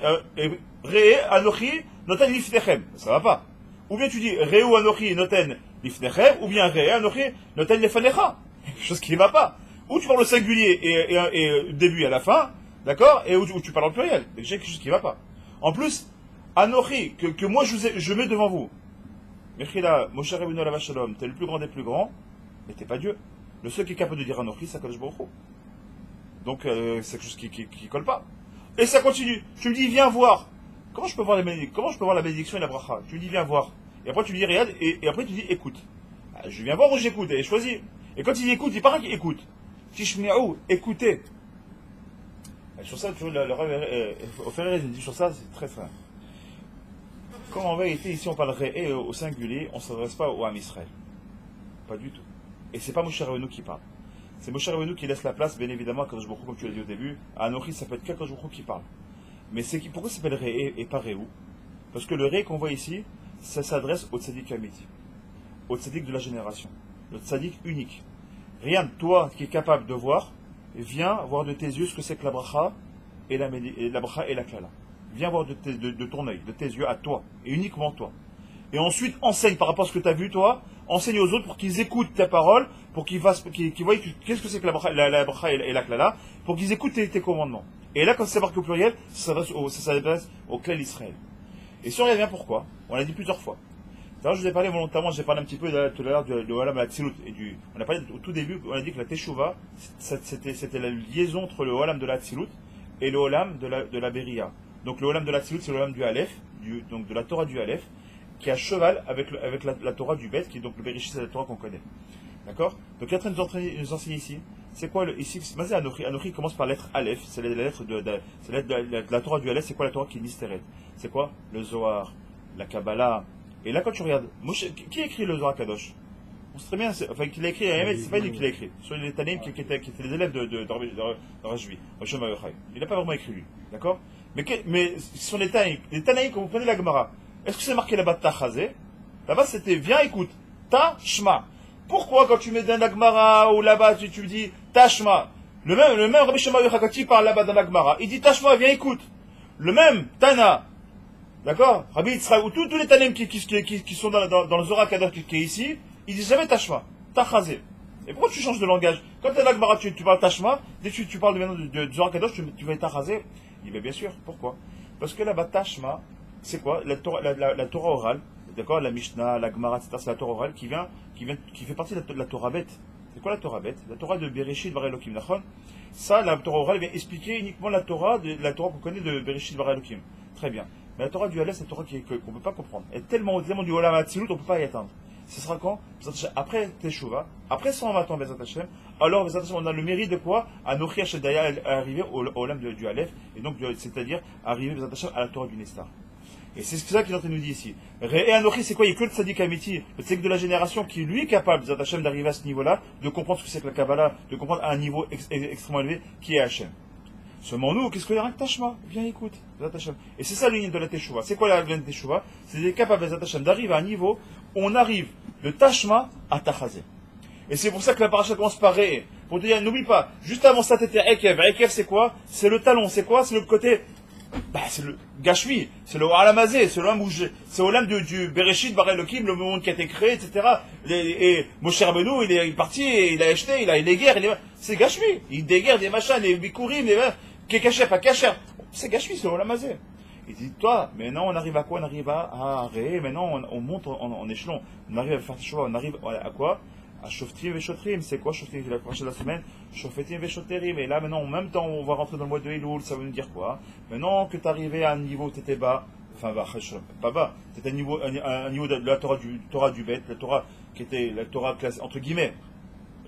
Ré, Anochi, Noten Lifnechem. Ça va pas. Ou bien tu dis Ré ou Anochi, Noten Lifnechem, ou bien Ré, Anochi, Noten Lefanecha. Quelque chose qui ne va pas. Ou tu parles au singulier et début et à la fin, d'accord, et où tu parles en pluriel. Déjà quelque chose qui ne va pas. En plus, Anochi, que moi je mets devant vous. Mechila, Moshe Rabbeinu Alav Shalom, t'es le plus grand des plus grands, mais t'es pas Dieu. Le seul qui est capable de dire Anochi, c'est Akadosh Baruch Hu. Donc c'est quelque chose qui colle pas. Et ça continue. Tu me dis viens voir. Comment je peux voir la bénédiction et la bracha? Tu me dis viens voir. Et après tu me dis regarde et après tu dis écoute. Je viens voir ou j'écoute et je choisis. Et quand il dit écoute, il paraît qu'il écoute. Tishmi'ou, écoutez. Et sur ça, toujours au Ferrer, il dit sur ça, c'est très simple. Quand en vérité ici on parlerait au singulier, on ne s'adresse pas au Ham Israël. Pas du tout. Et c'est pas Moshe Rabbeinu qui parle. C'est Moshe Rabbeinu qui laisse la place, bien évidemment, à Kadosh Baruch Hu, comme tu l'as dit au début. À Anochi, ça peut être qu'Akadosh Baruch Hu qui parle. Mais pourquoi ça s'appelle Ré et pas Réou? Parce que le Ré qu'on voit ici, ça s'adresse au tzaddik amiti, au tzaddik de la génération, le tzaddik unique. Rien, toi qui es capable de voir, viens voir de tes yeux ce que c'est que la bracha et la bracha et la klala. Viens voir de ton œil, de tes yeux à toi, et uniquement toi. Et ensuite, enseigne par rapport à ce que tu as vu, toi, enseigne aux autres pour qu'ils écoutent tes paroles, pour qu'ils voient qu'est-ce que c'est que la bracha et la klala, pour qu'ils écoutent tes commandements. Et là, quand c'est marqué au pluriel, ça s'adresse au clan d'Israël. Et si on regarde bien pourquoi, on l'a dit plusieurs fois. Alors, je vous ai parlé volontairement, j'ai parlé un petit peu tout à l'heure de Olam Hatzilut. On a parlé au tout début, on a dit que la Teshuvah, c'était la liaison entre le Olam de la Hatzilut et le Olam de la Beria. Donc le Olam de la Hatzilut, c'est le Olam du Aleph, donc de la Torah du Aleph, qui est à cheval avec la Torah du Bet, qui est donc le Bereshit, c'est la Torah qu'on connaît. D'accord? Donc il est en train de nous enseigner ici. C'est quoi ici? Mazé Anochi. Anochi commence par la lettre Aleph, c'est la lettre de la Torah du Aleph, c'est quoi la Torah qui est mystérée? C'est quoi? Le Zohar, la Kabbalah. Et là, quand tu regardes, qui a écrit le Zohar Kadosh? On sait très bien, enfin, qui l'a écrit, c'est pas lui qui l'a écrit. Ce sont les Tanaïm qui étaient les élèves de Rajvi, il n'a pas vraiment écrit lui. D'accord? Mais ce sont les Tanaïm. Les Tanaïm, quand vous prenez la Gemara, est-ce que c'est marqué là-bas Tachazé? Là-bas, c'était viens, écoute. Ta-shma. Pourquoi, quand tu mets dans la Gemara ou là-bas, tu me dis ta-shma? Le même Rabbi Shema Yochakati parle là-bas dans la Gemara. Il dit ta-shma, viens, écoute. Le même Tana. D'accord? Rabbi Yitzhak, ou tous les Tanim qui sont dans le Zohar Kadosh qui est ici, ils disent jamais Tashma, Tachazé. Et pourquoi tu changes de langage? Quand tu es dans la Gemara, tu parles Tashma, dès que tu parles de Zohar Kadosh, tu vas Tachazé. Il dit bien sûr, pourquoi? Parce que là-bas, Tashma, c'est quoi? La Torah orale, d'accord? La Mishnah, la Gemara, etc., c'est la Torah orale qui fait partie de la Torah bête. C'est quoi la Torah bête? La Torah de Bereshit Bara Elokim, d'accord? Ça, la Torah orale vient expliquer uniquement la Torah qu'on connaît de Bereshit Bara Elokim. Très bien. Mais la Torah du Halef, c'est la Torah qu'on ne peut pas comprendre. Elle est tellement du Olam Hatzilut, on ne peut pas y atteindre. Ce sera quand? Après Teshuvah, après 120 ans, Bezat Hashem, alors Bezat Hashem, on a le mérite de quoi? Anochi Hashedaya arriver au Olam du Halef, et donc, c'est-à-dire arriver Bezat Hashem à la Torah du Nestar. Et c'est ça qu'il est en train de nous dire ici. Et Anochi, c'est quoi? Il n'y a que le Tzadik Amiti, le Tzadik de la génération qui, lui, est capable, Bezat Hashem, d'arriver à ce niveau-là, de comprendre ce que c'est que la Kabbalah, de comprendre à un niveau extrêmement élevé, qui est Hashem. Seulement nous, qu'est-ce qu'il y a un Tashma? Viens, écoute, Bezat Hashem. Et c'est ça l'union de la Teshuvah. C'est quoi la ligne de Teshuvah? C'est d'être capable, Bezat Hashem, d'arriver à un niveau où on arrive de Tashma à Tachazé. Et c'est pour ça que la paracha commence par Ré. Pour te dire, n'oublie pas, juste avant ça, t'étais Ekev. Ekev, c'est quoi? C'est le talon. C'est quoi? C'est le côté, c'est le Gashmi. C'est le Alamazé. C'est l'homme où c'est au lame du Bereshit, Bara Elokim, le monde qui a été créé, etc. Et Moshe Rabbeinu, il est parti, et il a acheté, il a les guerres, c'est Gashmi. Il déguerre des machins, des bikurim, qui caché, pas caché. C'est Gashmi, c'est le Alamazé. Il dit, toi, maintenant on arrive à quoi? On arrive à Ré, maintenant on monte en échelon. On arrive à faire des choix, on arrive à quoi? À Shoftim et Shotrim. C'est quoi Shoftim? La prochaine de la semaine, Shoftim et Shotrim. Et là maintenant, en même temps, on va rentrer dans le mois de Elul, ça veut nous dire quoi? Maintenant que tu es arrivé à un niveau où tu étais bas, enfin pas bas, tu étais à un niveau de la Torah du Beth, la Torah qui était la Torah classique, entre guillemets,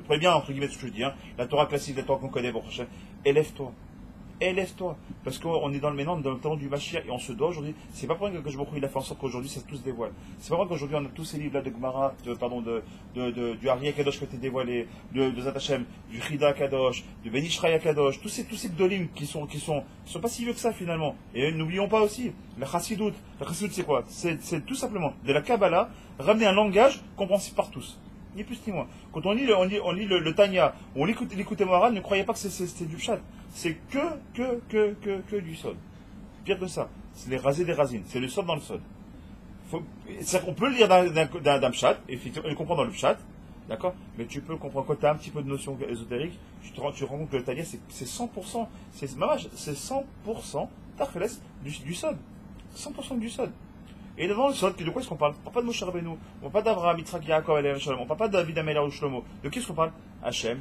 très bien entre guillemets ce que je dis, la Torah classique, la Torah qu'on connaît, bon prochain, élève-toi. Élève-toi, parce qu'on est dans le temps du Mashiach et on se doit aujourd'hui. C'est pas pour rien que je il a fait en sorte qu'aujourd'hui ça tout se dévoile. C'est pas pour rien qu'aujourd'hui on a tous ces livres là de Gemara, du Arié Kadosh qui a été dévoilé, de Zatachem, du Chida Kadosh, du Benishraïa Kadosh, tous ces Gdolim qui sont pas si vieux que ça finalement. Et n'oublions pas aussi la Chassidut. La Chassidut c'est quoi? C'est tout simplement de la Kabbalah ramener un langage compréhensible par tous. Ni plus ni moins. Quand on lit le Tanya, on l'écoute Moharan, ne croyez pas que c'est du pshat. C'est que du sod. Pire que ça. C'est les rasés des racines. C'est le sod dans le sod. On peut le lire d'un pshat, et le comprendre dans le pshat, d'accord? Mais tu peux comprendre quand tu as un petit peu de notion ésotérique, tu te rends compte que le Tanya c'est 100%, c'est 100% Tachles du sod. 100% du sod. Et devant le sod, de quoi est-ce qu'on parle? On ne parle pas de Moshe Rabbeinu, on ne parle pas d'Abraham, Yitzhak, Yaakov, on ne parle pas de David, Améler ou Shlomo. De qui est-ce qu'on parle? Hachem.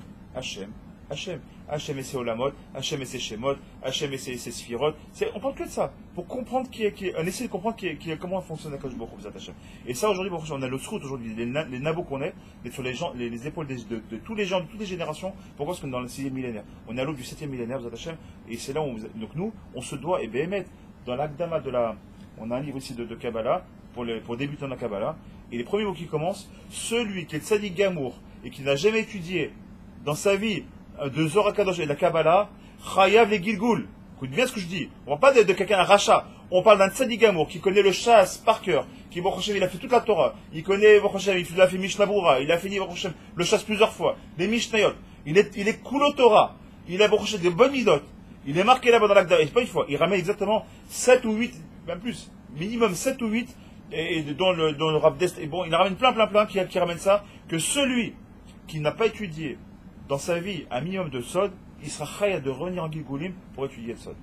Hachem et ses Olamot, Hachem et ses Shemot, Hachem et ses Sphirot. On parle que de ça. Pour comprendre on essaie de comprendre comment fonctionne la Kadosh Baruch Hu, Hachem. Et ça, aujourd'hui, on a le srout, aujourd'hui, les nabos qu'on est, sur les épaules de tous les gens, de toutes les générations. Pourquoi? Parce qu'on est dans le 6e millénaire. On est à l'aube du 7e millénaire, Hachem. Et c'est là où donc nous, on se doit, et Béhémet, dans l'Akdama on a un livre ici de Kabbalah, pour débuter dans la Kabbalah, et les premiers mots qui commencent, celui qui est Tzadik Gamour, et qui n'a jamais étudié dans sa vie de Zohar Kadosh et de la Kabbalah, Chayav et Gilgul. Écoute bien ce que je dis. On ne parle pas de quelqu'un, un rachat. On parle d'un Tzadik Gamour qui connaît le chasse par cœur, qui, il a fait toute la Torah. Il connaît, il a fait Mishnah Brura, il a fini, le chasse plusieurs fois. Les Mishnayot. Il est Kulo Torah. Il a, des bonnes midotes. Il est marqué là-bas dans l'Agda. Et pas une fois. Il ramène exactement 7 ou 8, même plus. Minimum 7 ou 8. Et dans le Rav d'Est. Et bon, il ramène plein qui ramène ça. Que celui qui n'a pas étudié dans sa vie un minimum de Sod, il sera chaya de revenir en Gilgulim pour étudier le Sod.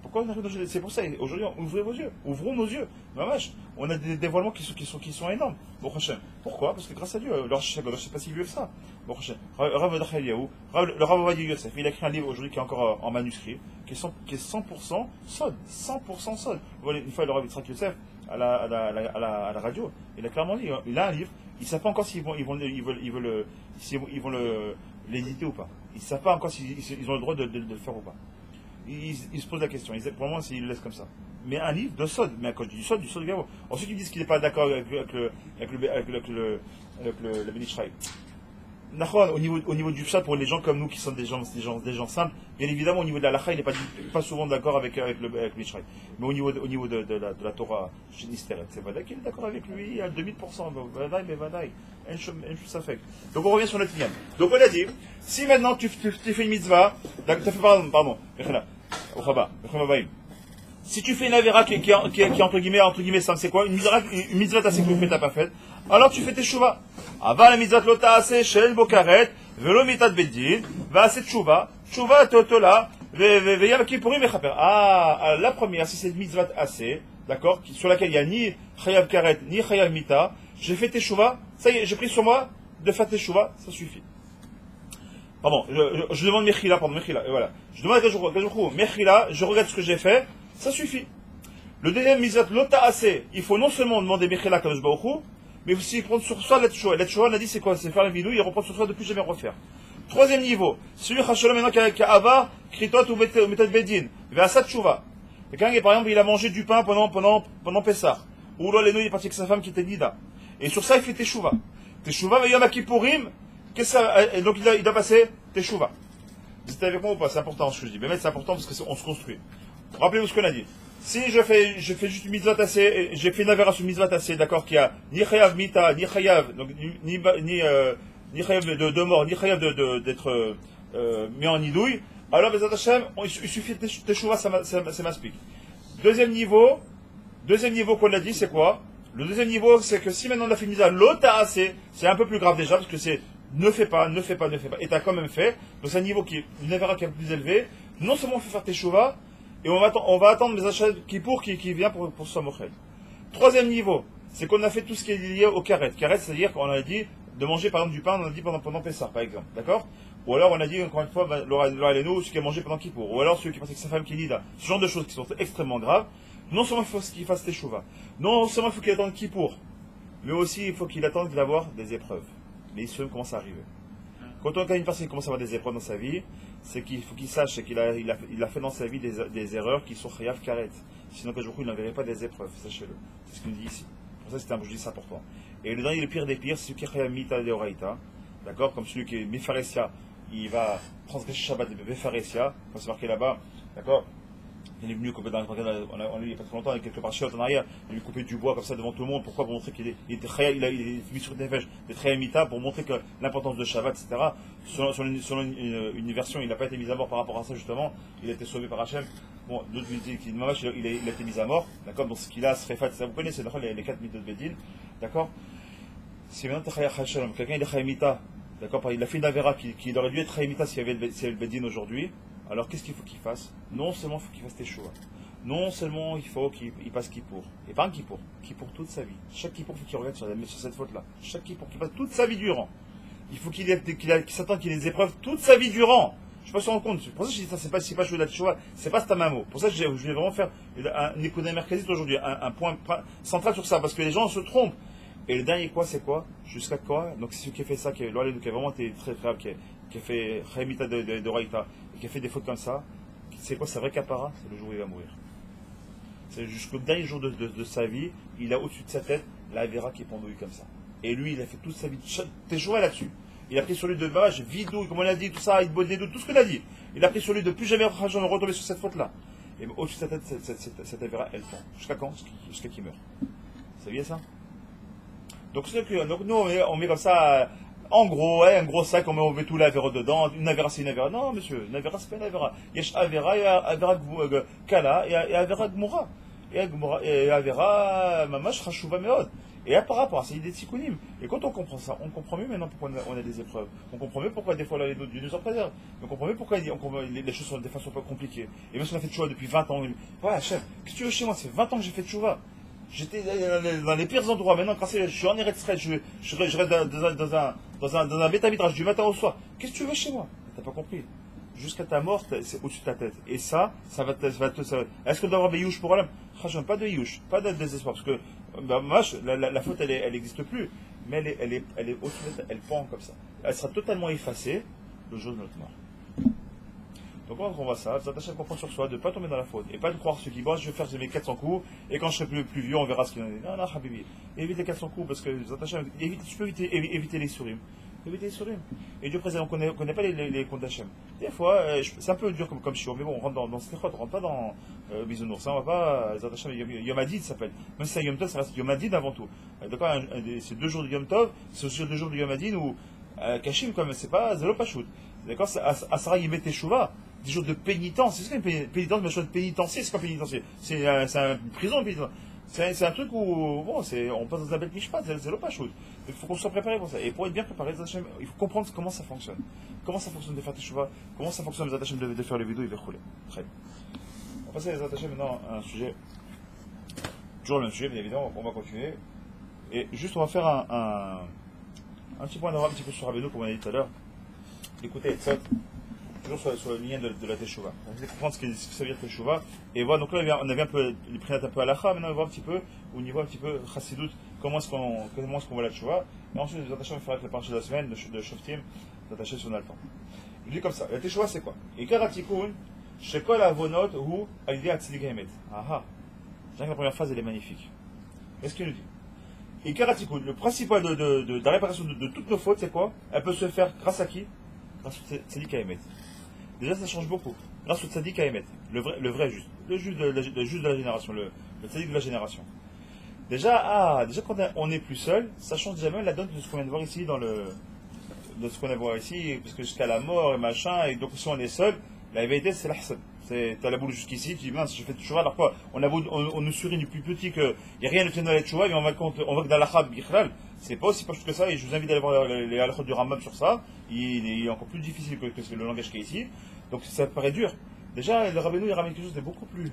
Pourquoi on arrive dans... C'est pour ça, aujourd'hui, ouvrez vos yeux, ouvrons nos yeux. Mamash, on a des dévoilements qui sont énormes. Bon, pourquoi? Parce que grâce à Dieu, le Rosh Hashanah, c'est pas si vieux que ça. Bon, Rav Eliyahu, le Rav Ovadia Yosef, il a écrit un livre aujourd'hui qui est encore en manuscrit, qui est 100% Sod. 100% Sod. Une fois, le Rav Yitzhak Yosef, à la radio, il a clairement dit, il a un livre, il ne sait pas encore s'ils vont l'éditer ou pas. Ils ne savent pas encore s'ils ont le droit de le faire ou pas. Ils se posent la question. Pour le moment, ils le laissent comme ça. Mais un livre de Sod, mais quand je dis Sod, du Sod Gavo. Ensuite, ils disent qu'il n'est pas d'accord avec le Benishraï. Au niveau du Pshat, pour les gens comme nous qui sont des gens simples, bien évidemment, au niveau de la Lacha, il n'est pas souvent d'accord avec le Benishraï. Mais au niveau de la Torah, chez Nisteret, c'est Vadaï qui est d'accord avec lui à 2000%. Vadaï, mais Vadaï. Ça fait. Donc on revient sur notre ligne. Donc on a dit, si maintenant tu fais une mitzvah, pardon, si tu fais une avéra qui est entre guillemets simple, c'est quoi? Une mitzvah t'as fait que t'as pas faite, alors tu fais tes shuvah. Ava la mitzvah lota ase shel bokaret, velo mitat beddin, va ase tshuva, tshuva totola, veya kippurim mechaper. Ah, la première, si c'est une mitzvah assez, d'accord, sur laquelle il n'y a ni chayav karet, ni chayav mita, j'ai fait tes shuvah, ça y est, j'ai pris sur moi de faire tes shuvah, ça suffit. Pardon, je demande Mechila, pardon, Mechila, et voilà. Je demande à Gajoukou, Mechila, je regarde ce que j'ai fait, ça suffit. Le deuxième Mizat Lota Assez, il faut non seulement demander Mechila Kadosh Baruch Hu, mais aussi prendre sur soi l'Etchoua. L'Etchoua, on a dit c'est quoi? C'est faire la vidéo, il reprend sur soi de plus jamais refaire. Troisième niveau, celui Hachalom maintenant qui a Ava, Kritot ou Méthode Bedin, vers Asat Chouva. Quelqu'un qui, par exemple, il a mangé du pain pendant Pessah. Ou là, les nouilles, il est parti avec sa femme qui était Nida. Et sur ça, il fait Teshuvah. Teshuvah, mais Yom Kippourim, donc il a passé Teshuvah. Vous êtes avec moi ou pas? C'est important ce que je dis. Mais c'est important parce qu'on se construit. Rappelez-vous ce qu'on a dit. Si je fais juste une mitzvah tassée, j'ai fait une avéra sur une mitzvah tassée, d'accord, qui a ni chayav mita, ni chayav, donc ni chayav de mort, ni chayav d'être mis en nidouille, alors Bezat Hashem, il suffit de Teshuvah, ça m'explique. Deuxième niveau qu'on a dit, c'est quoi? Le deuxième niveau, c'est que si maintenant on a fait une mitzvah l'ota assez, c'est un peu plus grave déjà, parce que c'est ne fais pas, et t'as quand même fait, donc c'est un niveau qui est une avéra qui est plus élevé, non seulement il faut faire Teshuvah, et on va attendre les achats qui vient pour ce mochel. Troisième niveau, c'est qu'on a fait tout ce qui est lié au karet. Karet, c'est-à-dire qu'on a dit de manger par exemple du pain, on a dit pendant Pessah, par exemple. D'accord? Ou alors on a dit encore une fois, Laura et nous, celui qui a mangé pendant Kippour. Ou alors celui qui passe avec sa femme qui est nida. Ce genre de choses qui sont extrêmement graves. Non seulement il faut qu'il fasse Teshuvah, non seulement il faut qu'il attende Kippour, mais aussi il faut qu'il attende d'avoir des épreuves. Les Issoum commencent à arriver. Quand on a une personne qui commence à avoir des épreuves dans sa vie, c'est qu'il faut qu'il sache qu'il a fait dans sa vie des erreurs qui sont chayav karet. Sinon, quand il n'enverrait pas des épreuves, sachez-le. C'est ce qu'il nous dit ici. Pour ça, je dis c'est important. Et le dernier, le pire des pires, c'est celui qui est chayav mita de oraita. D'accord? Comme celui qui est mefaresia, il va transgresser Shabbat de mefaresia, comme c'est marqué là-bas. D'accord? Il est venu couper on a lu il n'y a pas très longtemps, avec quelques parchiotes en arrière, il lui coupait du bois comme ça devant tout le monde. Pourquoi? Pour montrer qu'il est mis sur des fèches de Treyamita, pour montrer que l'importance de Shabbat, etc. Selon une version, il n'a pas été mis à mort par rapport à ça, justement. Il a été sauvé par Hachem. Bon, d'autres lui disent qu'il a été mis à mort. D'accord? Donc ce qu'il a, Srefat, ça vous connaissez, les 4 mythes de Bedin. D'accord? Si maintenant quelqu'un il est Chayamita, d'accord? Il a fait une avera qui aurait dû être Chayamita s'il y avait le Bedin aujourd'hui. Alors qu'est-ce qu'il faut qu'il fasse? Non seulement il faut qu'il fasse Teshuvah, non seulement il faut qu'il passe Kippour, et pas un Kippour toute sa vie. Chaque Kippour, il faut qu'il regarde sur cette faute-là. Chaque Kippour, qu'il passe toute sa vie durant. Il faut qu'il s'attende qu'il ait des épreuves toute sa vie durant. Je ne sais pas si on se rend compte. Pour ça que je dis ça, c'est pas jouer la Teshuvah, c'est pas Stamamo. Pour ça que je vais vraiment faire un économie mercredi aujourd'hui, un point central sur ça, parce que les gens se trompent. Et le dernier quoi, c'est quoi? Jusqu'à quoi? Donc c'est celui qui a fait ça, qui a vraiment été très grave, qui a fait Chayamita de Raïta, qui a fait des fautes comme ça. C'est quoi sa vraie capara? C'est le jour où il va mourir. C'est jusqu'au dernier jour de sa vie, il a au-dessus de sa tête la Vera qui est pendouille comme ça. Et lui, il a fait toute sa vie, t'es joué là-dessus. Il a pris sur lui de bâche, vidou, comme on l'a dit, tout ça, il boit des doutes, tout ce qu'on a dit. Il a pris sur lui de plus jamais retomber sur cette faute-là. Et au-dessus de sa tête, cette Vera, elle pend. Jusqu'à quand? Jusqu'à qu'il meurt. Vous saviez ça? Donc nous, on met comme ça, en gros, un gros sac, on met tout l'Avera dedans. Une Avera, c'est une Avera. Non, monsieur, une Avera, c'est pas une Avera. Il y a Avera, il y a Avera Kala, et Avera Gmura. Et Avera, Mamash, Chashuva Meod. Et par rapport à ça, il y a des tikkunim. Et quand on comprend ça, on comprend mieux maintenant pourquoi on a des épreuves. On comprend mieux pourquoi des fois les Dieu nous en préserve. On comprend mieux pourquoi les choses sont des fois sont pas compliquées. Et même si on a fait tchouva depuis 20 ans, voilà, chef, qu'est-ce que tu veux chez moi? C'est 20 ans que j'ai fait tchouva. J'étais dans les pires endroits. Maintenant, quand je suis en Eretz, je reste dans un bêta-midrash du matin au soir. Qu'est-ce que tu veux chez moi? T'as pas compris. Jusqu'à ta mort, c'est au-dessus de ta tête. Et ça va te. Est-ce qu'on doit avoir des youch pour l'homme? Pas de youch, pas de désespoir. Parce que la faute, elle n'existe plus. Mais elle est au-dessus de ta tête, elle pend comme ça. Elle sera totalement effacée le jour de notre mort. Donc quand on voit ça, vous attachez à comprendre sur soi, de ne pas tomber dans la faute, et pas de croire ceux qui bossent, je vais faire mes 400 coups, et quand je serai plus vieux, on verra ce qu'il en est. Non, Habibi, évite les 400 coups, parce que vous attachez, tu peux éviter les souris. Éviter les souris. Et Dieu président, on ne connaît pas les comptes d'Hachem. Des fois, c'est un peu dur comme chiot, mais bon, on rentre dans ce on rentre pas dans Bisounours, on va pas, Yom Hadid s'appelle. Même si c'est un Yom Tov, ça reste Yom Hadid avant tout. Donc c'est 2 jours de Yom Tov, c'est aussi 2 jours de Yom Hadid, où Kashim, comme c'est pas Zelo Pachout. D'accord, Asara Yimé Teshuvah. 10 jours de pénitence, c'est ce qu'une pénitence, mais chose de pénitencier, c'est pas pénitencier, c'est une prison, c'est un truc où, bon, on passe dans un bel mishpat, c'est le pas chose. Il faut qu'on soit préparé pour ça. Et pour être bien préparé, il faut comprendre comment ça fonctionne. Comment ça fonctionne de faire Teshuvah, comment ça fonctionne les attachements de faire les vidéos, il va rouler. Très bien. On va passer les attachements maintenant à un sujet, toujours le même sujet, bien évidemment, on va continuer. Et juste, on va faire un petit point d'ordre un petit peu sur Rabbeinu, comme on a dit tout à l'heure. d'écouter toujours sur le lien de la Teshuvah. On va comprendre ce que ça veut dire Teshuvah. Et voilà, donc là, on a vu un peu les prénates un peu à l'Acha, maintenant on va voir un petit peu, au niveau un petit peu Chassidut, comment est-ce qu'on voit la Teshuvah. Et ensuite, les attachés, on va faire avec la partie de la semaine, de Shoftim, d'attacher sur le temps. Je dis comme ça, la Teshuvah c'est quoi? Ikar Tikun, Shekol Avonot, ou Alidé Atzidik Haemet. Ah, j'ai la première phrase, elle est magnifique. Qu'est-ce qu'il nous dit? Ikar Tikun, le principal de la réparation de toutes nos fautes, c'est quoi? Elle peut se faire grâce à qui? Grâce au Tzadik Haemet. Déjà, ça change beaucoup. Grâce au Tzadik Haemet, le vrai juste. Le juste de la génération, le Tzadik de la génération. Déjà quand on n'est plus seul, ça change déjà même la donne de ce qu'on vient de voir ici de ce qu'on vient de voir ici, parce que jusqu'à la mort et machin, et donc si on est seul, la vérité c'est l'ahsan. Tu as la boule jusqu'ici, tu dis mince, je fais tchouva, alors quoi? On nous surine du plus petit qu'il n'y a rien de tenir dans les tchouva, mais on va que dans l'achab bichlal. C'est pas aussi proche que ça, et je vous invite à aller voir les halachot du Rambam sur ça. Il est encore plus difficile que le langage qui est ici. Donc ça paraît dur. Déjà, le Rabbeinu il ramène quelque chose de beaucoup plus.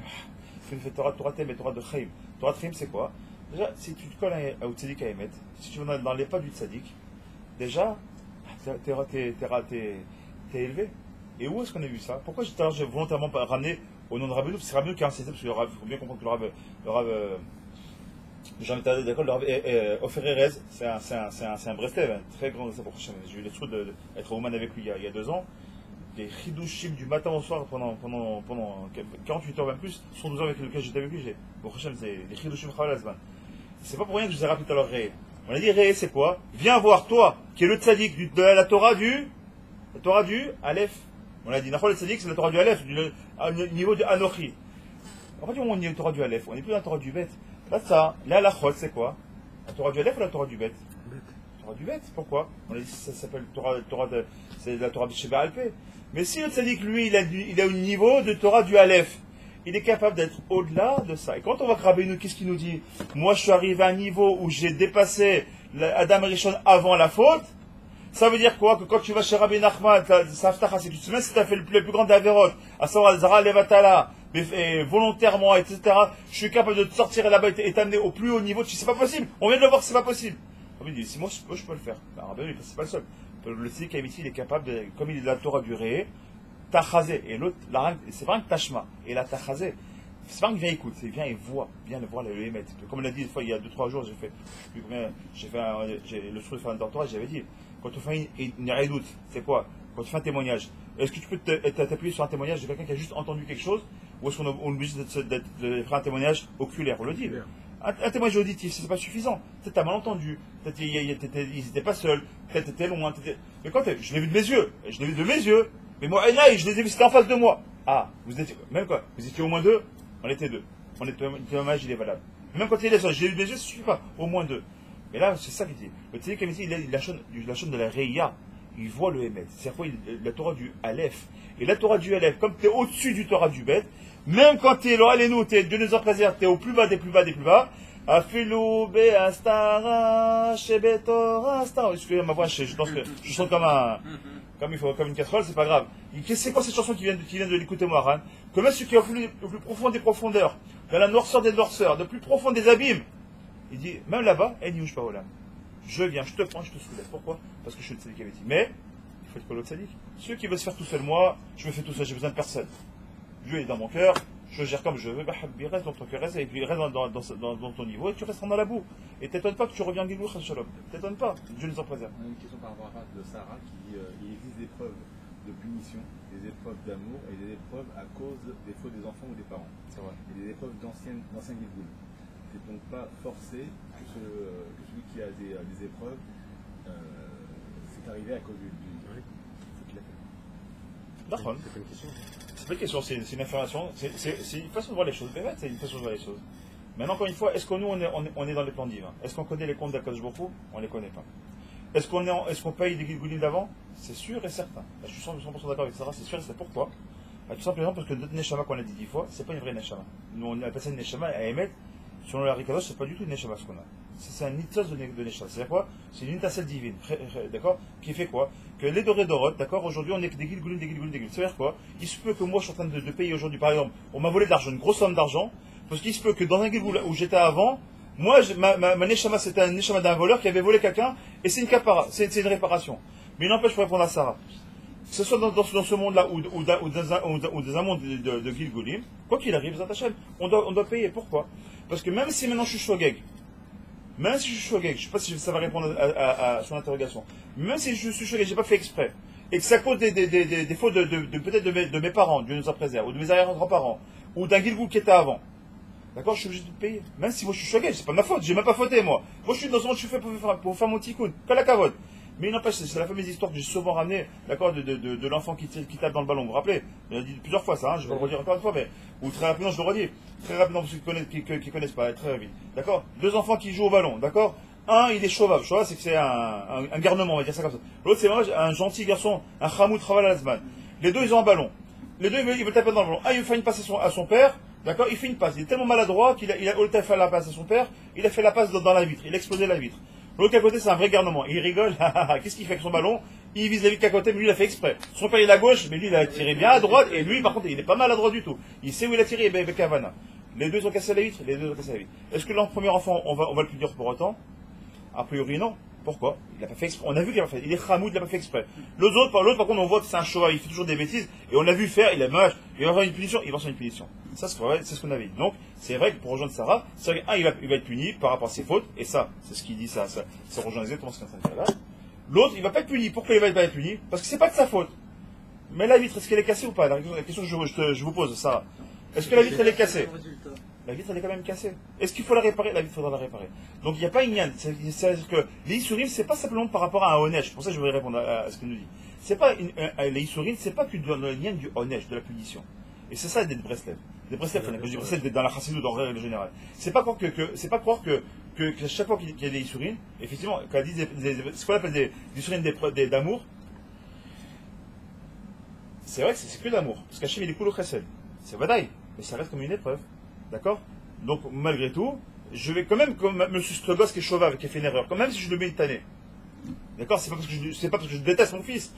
Il fait Torah Tem et Torah de Chaim. Torah de Chaim c'est quoi? Déjà, si tu te colles au Tzadik Haemet, si tu vas dans les pas du Tzadik, déjà, t'es élevé. Et où est-ce qu'on a vu ça? Pourquoi j'ai volontairement ramené au nom de Rabbeinu? Parce que c'est Rabbeinu qui a insisté, parce qu'il faut bien comprendre que le Rav Jean d'accord, le Rav Ofer Erez, c'est un Breslev, un très grand pour Hashem. J'ai eu le truc d'être au Man avec lui il y a 2 ans. Des chidushim du matin au soir pendant 48 heures même plus, 112 heures avec lesquels j'étais avec lui. Pour Hashem, c'est des chidushim chavalazman. C'est pas pour rien que je vous ai rappelé tout à l'heure Ré. On a dit Ré, c'est quoi? Viens voir toi, qui est le tzaddik de la Torah du Aleph. On a dit, le tzaddik, c'est la Torah du Aleph, du niveau de Anochi. En fait, on est la Torah du Aleph, on n'est plus dans la Torah du Bet. Là, ça, là, la Chol, c'est quoi? La Torah du Aleph ou la Torah du Bet? La Torah du Bet, pourquoi? On a dit, ça s'appelle c'est la Torah de Sheba Alpé. Mais si le tzaddik, lui, il a un niveau de Torah du Aleph, il est capable d'être au-delà de ça. Et quand on va craber nous, qu'est-ce qu'il nous dit? Moi, je suis arrivé à un niveau où j'ai dépassé Adam Rishon avant la faute. Ça veut dire quoi? Que quand tu vas chez Rabbi Nachman, c'est que tu te souviens si tu as fait le plus grand d'Averot, à savoir Zara Levatala, volontairement, etc., je suis capable de te sortir là-bas et t'amener au plus haut niveau. Tu dis, c'est pas possible. On vient de le voir que c'est pas possible. Rabbi dit, si moi je peux le faire. Ben, Rabbi, c'est pas le seul. Le Tzadik Haemet, il est capable de, comme il est de la Torah du Ré, Tachazé. Et l'autre, c'est pas un Tashma. Et la Tachazé, c'est pas un qui vient écouter, c'est vient et vient le voir le Hémet. Comme on l'a dit une fois, il y a 2-3 jours, j'ai le truc de faire un doctorat, j'avais dit, quand tu fais une rédoute, c'est quoi? Quand tu fais un témoignage, est-ce que tu peux t'appuyer sur un témoignage de quelqu'un qui a juste entendu quelque chose, ou est-ce qu'on est obligé de faire un témoignage oculaire? On le dit. Un témoignage auditif, c'est pas suffisant. Peut-être t'as mal entendu, peut-être ils n'étaient pas seuls, peut-être t'étais loin, mais quand je l'ai vu de mes yeux, mais moi, je les ai vus, c'était en face de moi. Ah, vous étiez, même quoi, vous étiez au moins 2, on était 2. Le témoignage, il est valable. Même quand il est seul, j'ai eu de mes yeux, ça suffit pas, au moins 2. Mais là, c'est ça qu'il dit. Le Tzadik Haemet, il la chaîne de la Reya, il voit le Hémet. C'est quoi la Torah du Aleph. Et la Torah du Aleph, comme tu es au-dessus du Torah du Bet, même quand tu es là, allez-nous, Dieu nous en préserve, tu es au plus bas des plus bas des plus bas. Afilou be astara shebetora astara. Excusez ma voix, je pense que je sens comme une casserole, c'est pas grave. C'est quoi cette chanson qui vient de l'écouter moi, Ran? Que même celui qui est au plus profond des profondeurs, dans la noirceur des noirceurs, le plus profond des abîmes, il dit, même là-bas, je viens, je te prends, je te soulève. Pourquoi? Parce que je suis le Tzadik Haemet. Mais, il faut être le Tzadik. Celui qui veut se faire tout seul, moi, je me fais tout seul, j'ai besoin de personne. Dieu est dans mon cœur, je gère comme je veux, il reste dans ton cœur, et puis il reste dans ton niveau, et tu restes dans la boue. Et t'étonnes pas que tu reviens en Gilgul Shalom. T'étonnes pas, Dieu nous en préserve. On a une question par rapport à de Sarah qui dit il existe des épreuves de punition, des épreuves d'amour et des épreuves à cause des fautes des enfants ou des parents. C'est vrai. Et des épreuves d'ancien Gilgul. C'est donc pas forcé que celui qui a des épreuves c'est arrivé à cause du faut qu'il a fait. D'accord. C'est pas une question. C'est pas une question, c'est une information, c'est une façon de voir les choses. C'est une façon de voir les choses. Maintenant, encore une fois, est-ce que nous, on est dans les plans divins? Est-ce qu'on connaît les comptes d'Akadosh Baruch Hu? On ne les connaît pas. Est-ce qu'on paye des Gilgulim d'avant? C'est sûr et certain. Là, je suis 100% d'accord avec Sarah, c'est sûr et c'est pourquoi? Tout simplement parce que notre Neshama qu'on a dit 10 fois, c'est pas une vraie Neshama. Nous, on appelle ça une Neshama à émettre. Selon la Rikadosh, c'est pas du tout une Neshama ce qu'on a. C'est un nitzos de Neshama. C'est-à-dire quoi? C'est une étincelle divine. D'accord? Qui fait quoi? Que les dorés d'Orot, d'accord? Aujourd'hui, on est que des Gilgulim. C'est-à-dire quoi? Il se peut que moi, je suis en train de payer aujourd'hui, par exemple, on m'a volé de l'argent, une grosse somme d'argent, parce qu'il se peut que dans un Gilgul où j'étais avant, moi, ma Neshama, c'était un Neshama d'un voleur qui avait volé quelqu'un, et c'est une capara, c'est une réparation. Mais il n'empêche, pour répondre à Sarah. que ce soit dans ce monde-là ou dans un monde de Gilgulim, quoi qu'il arrive, on doit payer. Pourquoi? Parce que même si maintenant je suis shogeg, je ne sais pas si ça va répondre à son interrogation, même si je suis shogeg, je n'ai pas fait exprès, et que c'est à cause des fautes peut-être de mes parents, Dieu nous en préserve, ou de mes arrière-grands-parents, ou d'un Gilgul qui était avant, d'accord, je suis obligé de payer. Même si moi je suis shogeg, c'est pas ma faute, j'ai même pas fauté moi. Moi je suis dans ce monde, je suis fait pour faire mon tikkun, kalakavod. Mais il n'empêche, c'est la fameuse histoire que j'ai souvent ramenée, d'accord, de l'enfant qui tape dans le ballon. Vous vous rappelez? Je l'ai dit plusieurs fois ça, hein, je vais le redire encore une fois, mais, ou très rapidement, je le redis. Très rapidement, pour ceux qui connaissent pas, très vite. D'accord? Deux enfants qui jouent au ballon, d'accord? Un, il est chauvab. Chauvab, c'est que c'est un garnement, on va dire ça comme ça. L'autre, c'est un gentil garçon, un chamoud traval al-azman. Les deux, ils ont un ballon. Les deux, ils veulent taper dans le ballon. Un, il fait une passe à son père, d'accord? Il fait une passe. Il est tellement maladroit qu'il a, au lieu de faire la passe à son père, il a fait la passe dans la vitre. Il a explosé la vitre. L'autre à côté, c'est un vrai garnement. Il rigole. Qu'est-ce qu'il fait avec son ballon? Il vise la vitre qu'à côté, mais lui, il a fait exprès. Son père, il est à gauche, mais lui, il a tiré bien à droite. Et lui, par contre, il est pas mal à droite du tout. Il sait où il a tiré, avec Havana. Les deux ont cassé la vitre, Est-ce que le premier enfant, on va le punir pour autant? A priori, non. Pourquoi? Il n'a pas fait exprès. On a vu qu'il a pas fait. Il est chamoud, il n'a pas fait exprès. L'autre, par contre, on voit que c'est un shoah, il fait toujours des bêtises. Et on l'a vu faire, il va avoir une punition, il va avoir une punition. Ça, c'est ce qu'on avait dit. Donc, c'est vrai que pour rejoindre Sarah, c'est vrai qu'un, il va être puni par rapport à ses fautes. Et ça, c'est ce qu'il dit, ça rejoint exactement ce qu'on est en train de faire là. L'autre, il va pas être puni. Pourquoi il va pas être puni? Parce que c'est pas de sa faute. Mais la vitre, est-ce qu'elle est cassée ou pas? La question que je vous pose, Sarah. Est-ce que la vitre, elle est cassée? La vitre, elle est quand même cassée. Est-ce qu'il faut la réparer? La vitre, il faudra la réparer. Donc, il n'y a pas une yann. C'est-à-dire que les Issourim, c'est pas simplement par rapport à un Onesh. Pour ça, je voudrais répondre à ce qu'il nous dit. C'est pas les Issourim, c'est pas que le yann du Onesh, de la punition. Et c'est ça, des Breslev. Des Breslev, on a des Breslev dans la Chassidut, en règle générale. C'est pas croire que chaque fois qu'il y a des Issourim, effectivement, quand elle dit ce qu'on appelle des Issourim d'amour, c'est vrai que c'est que d'amour. Parce qu'Hachem, il est cool au chesed. C'est vadaï. Mais ça reste comme une épreuve. D'accord? Donc, malgré tout, je vais quand même, comme ce gosse qui est chauvin, qui a fait une erreur, quand même si je le mets une tannée. D'accord? C'est pas parce que je déteste mon fils.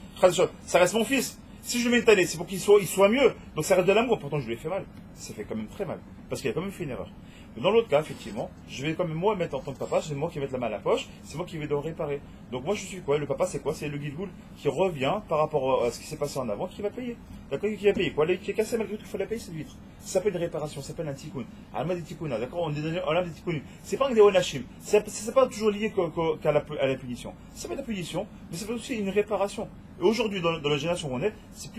Ça reste mon fils. Si je le mets une tannée, c'est pour qu'il soit mieux. Donc ça reste de l'amour. Pourtant, je lui ai fait mal. Ça fait quand même très mal. Parce qu'il a quand même fait une erreur. Mais dans l'autre cas, effectivement, je vais quand même moi mettre en tant que papa, c'est moi qui vais mettre la main à la poche, c'est moi qui vais devoir réparer. Donc moi je suis quoi? Le papa c'est quoi? C'est le Gilgul qui revient par rapport à ce qui s'est passé en avant, qui va payer. D'accord? Qui va payer quoi? Qui est cassé malgré tout, il faut la payer cette vitre. Ça s'appelle une réparation, ça s'appelle un tikkun. Alma des tikkuna, d'accord? On est donné en l'âme des tikkun. C'est pas que des onashim. C'est pas toujours lié qu'à la punition. Ça peut être la punition, mais c'est aussi une réparation. Et aujourd'hui, dans la génération où on est, c'est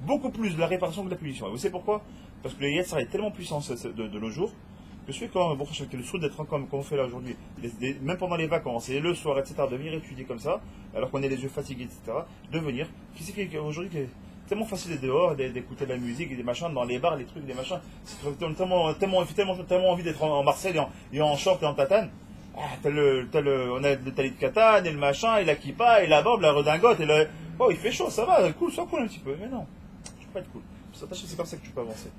beaucoup plus de la réparation que de la punition. Et vous savez pourquoi? Parce que le Yetzirah est tellement puissant de nos jours, que celui qui a le souhait d'être comme on fait là aujourd'hui, même pendant les vacances et le soir, etc., de venir étudier comme ça, alors qu'on a les yeux fatigués, etc., de venir, qui c'est qu'aujourd'hui, c'est tellement facile d'être dehors, d'écouter de la musique et des machins, dans les bars, les trucs, des machins, on a tellement envie d'être en Marseille et en short et en tatane. Ah, on a le talit de katane, et le machin, et la kippa, et la barbe, la redingote, et oh, il fait chaud, ça va, cool, sois cool un petit peu. Mais non, je peux pas être cool. C'est comme ça que tu peux avancer.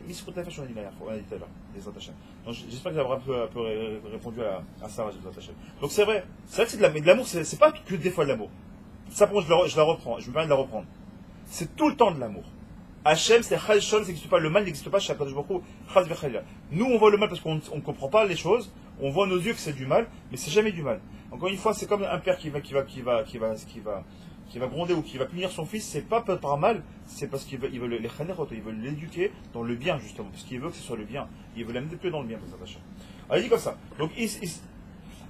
Mis on a dit tout à l'heure, les attachés. Donc j'espère que j'aurai un peu répondu à ça, les attachés. Donc c'est vrai que c'est de l'amour, c'est pas que des fois de l'amour. Ça, pour moi, je la reprends, je me permets de la reprendre. C'est tout le temps de l'amour. Hachem, c'est Chal-Shon, ça n'existe pas, le mal n'existe pas chez Akadosh Baruch Hu. Nous, on voit le mal parce qu'on ne comprend pas les choses, on voit nos yeux que c'est du mal, mais c'est jamais du mal. Encore une fois, c'est comme un père qui va gronder ou qui va punir son fils, c'est pas par mal, c'est parce qu'il veut l'éduquer dans le bien, justement, parce qu'il veut que ce soit le bien. Il veut l'amener plus dans le bien, pour Hachem. Alors, il dit comme ça. Donc,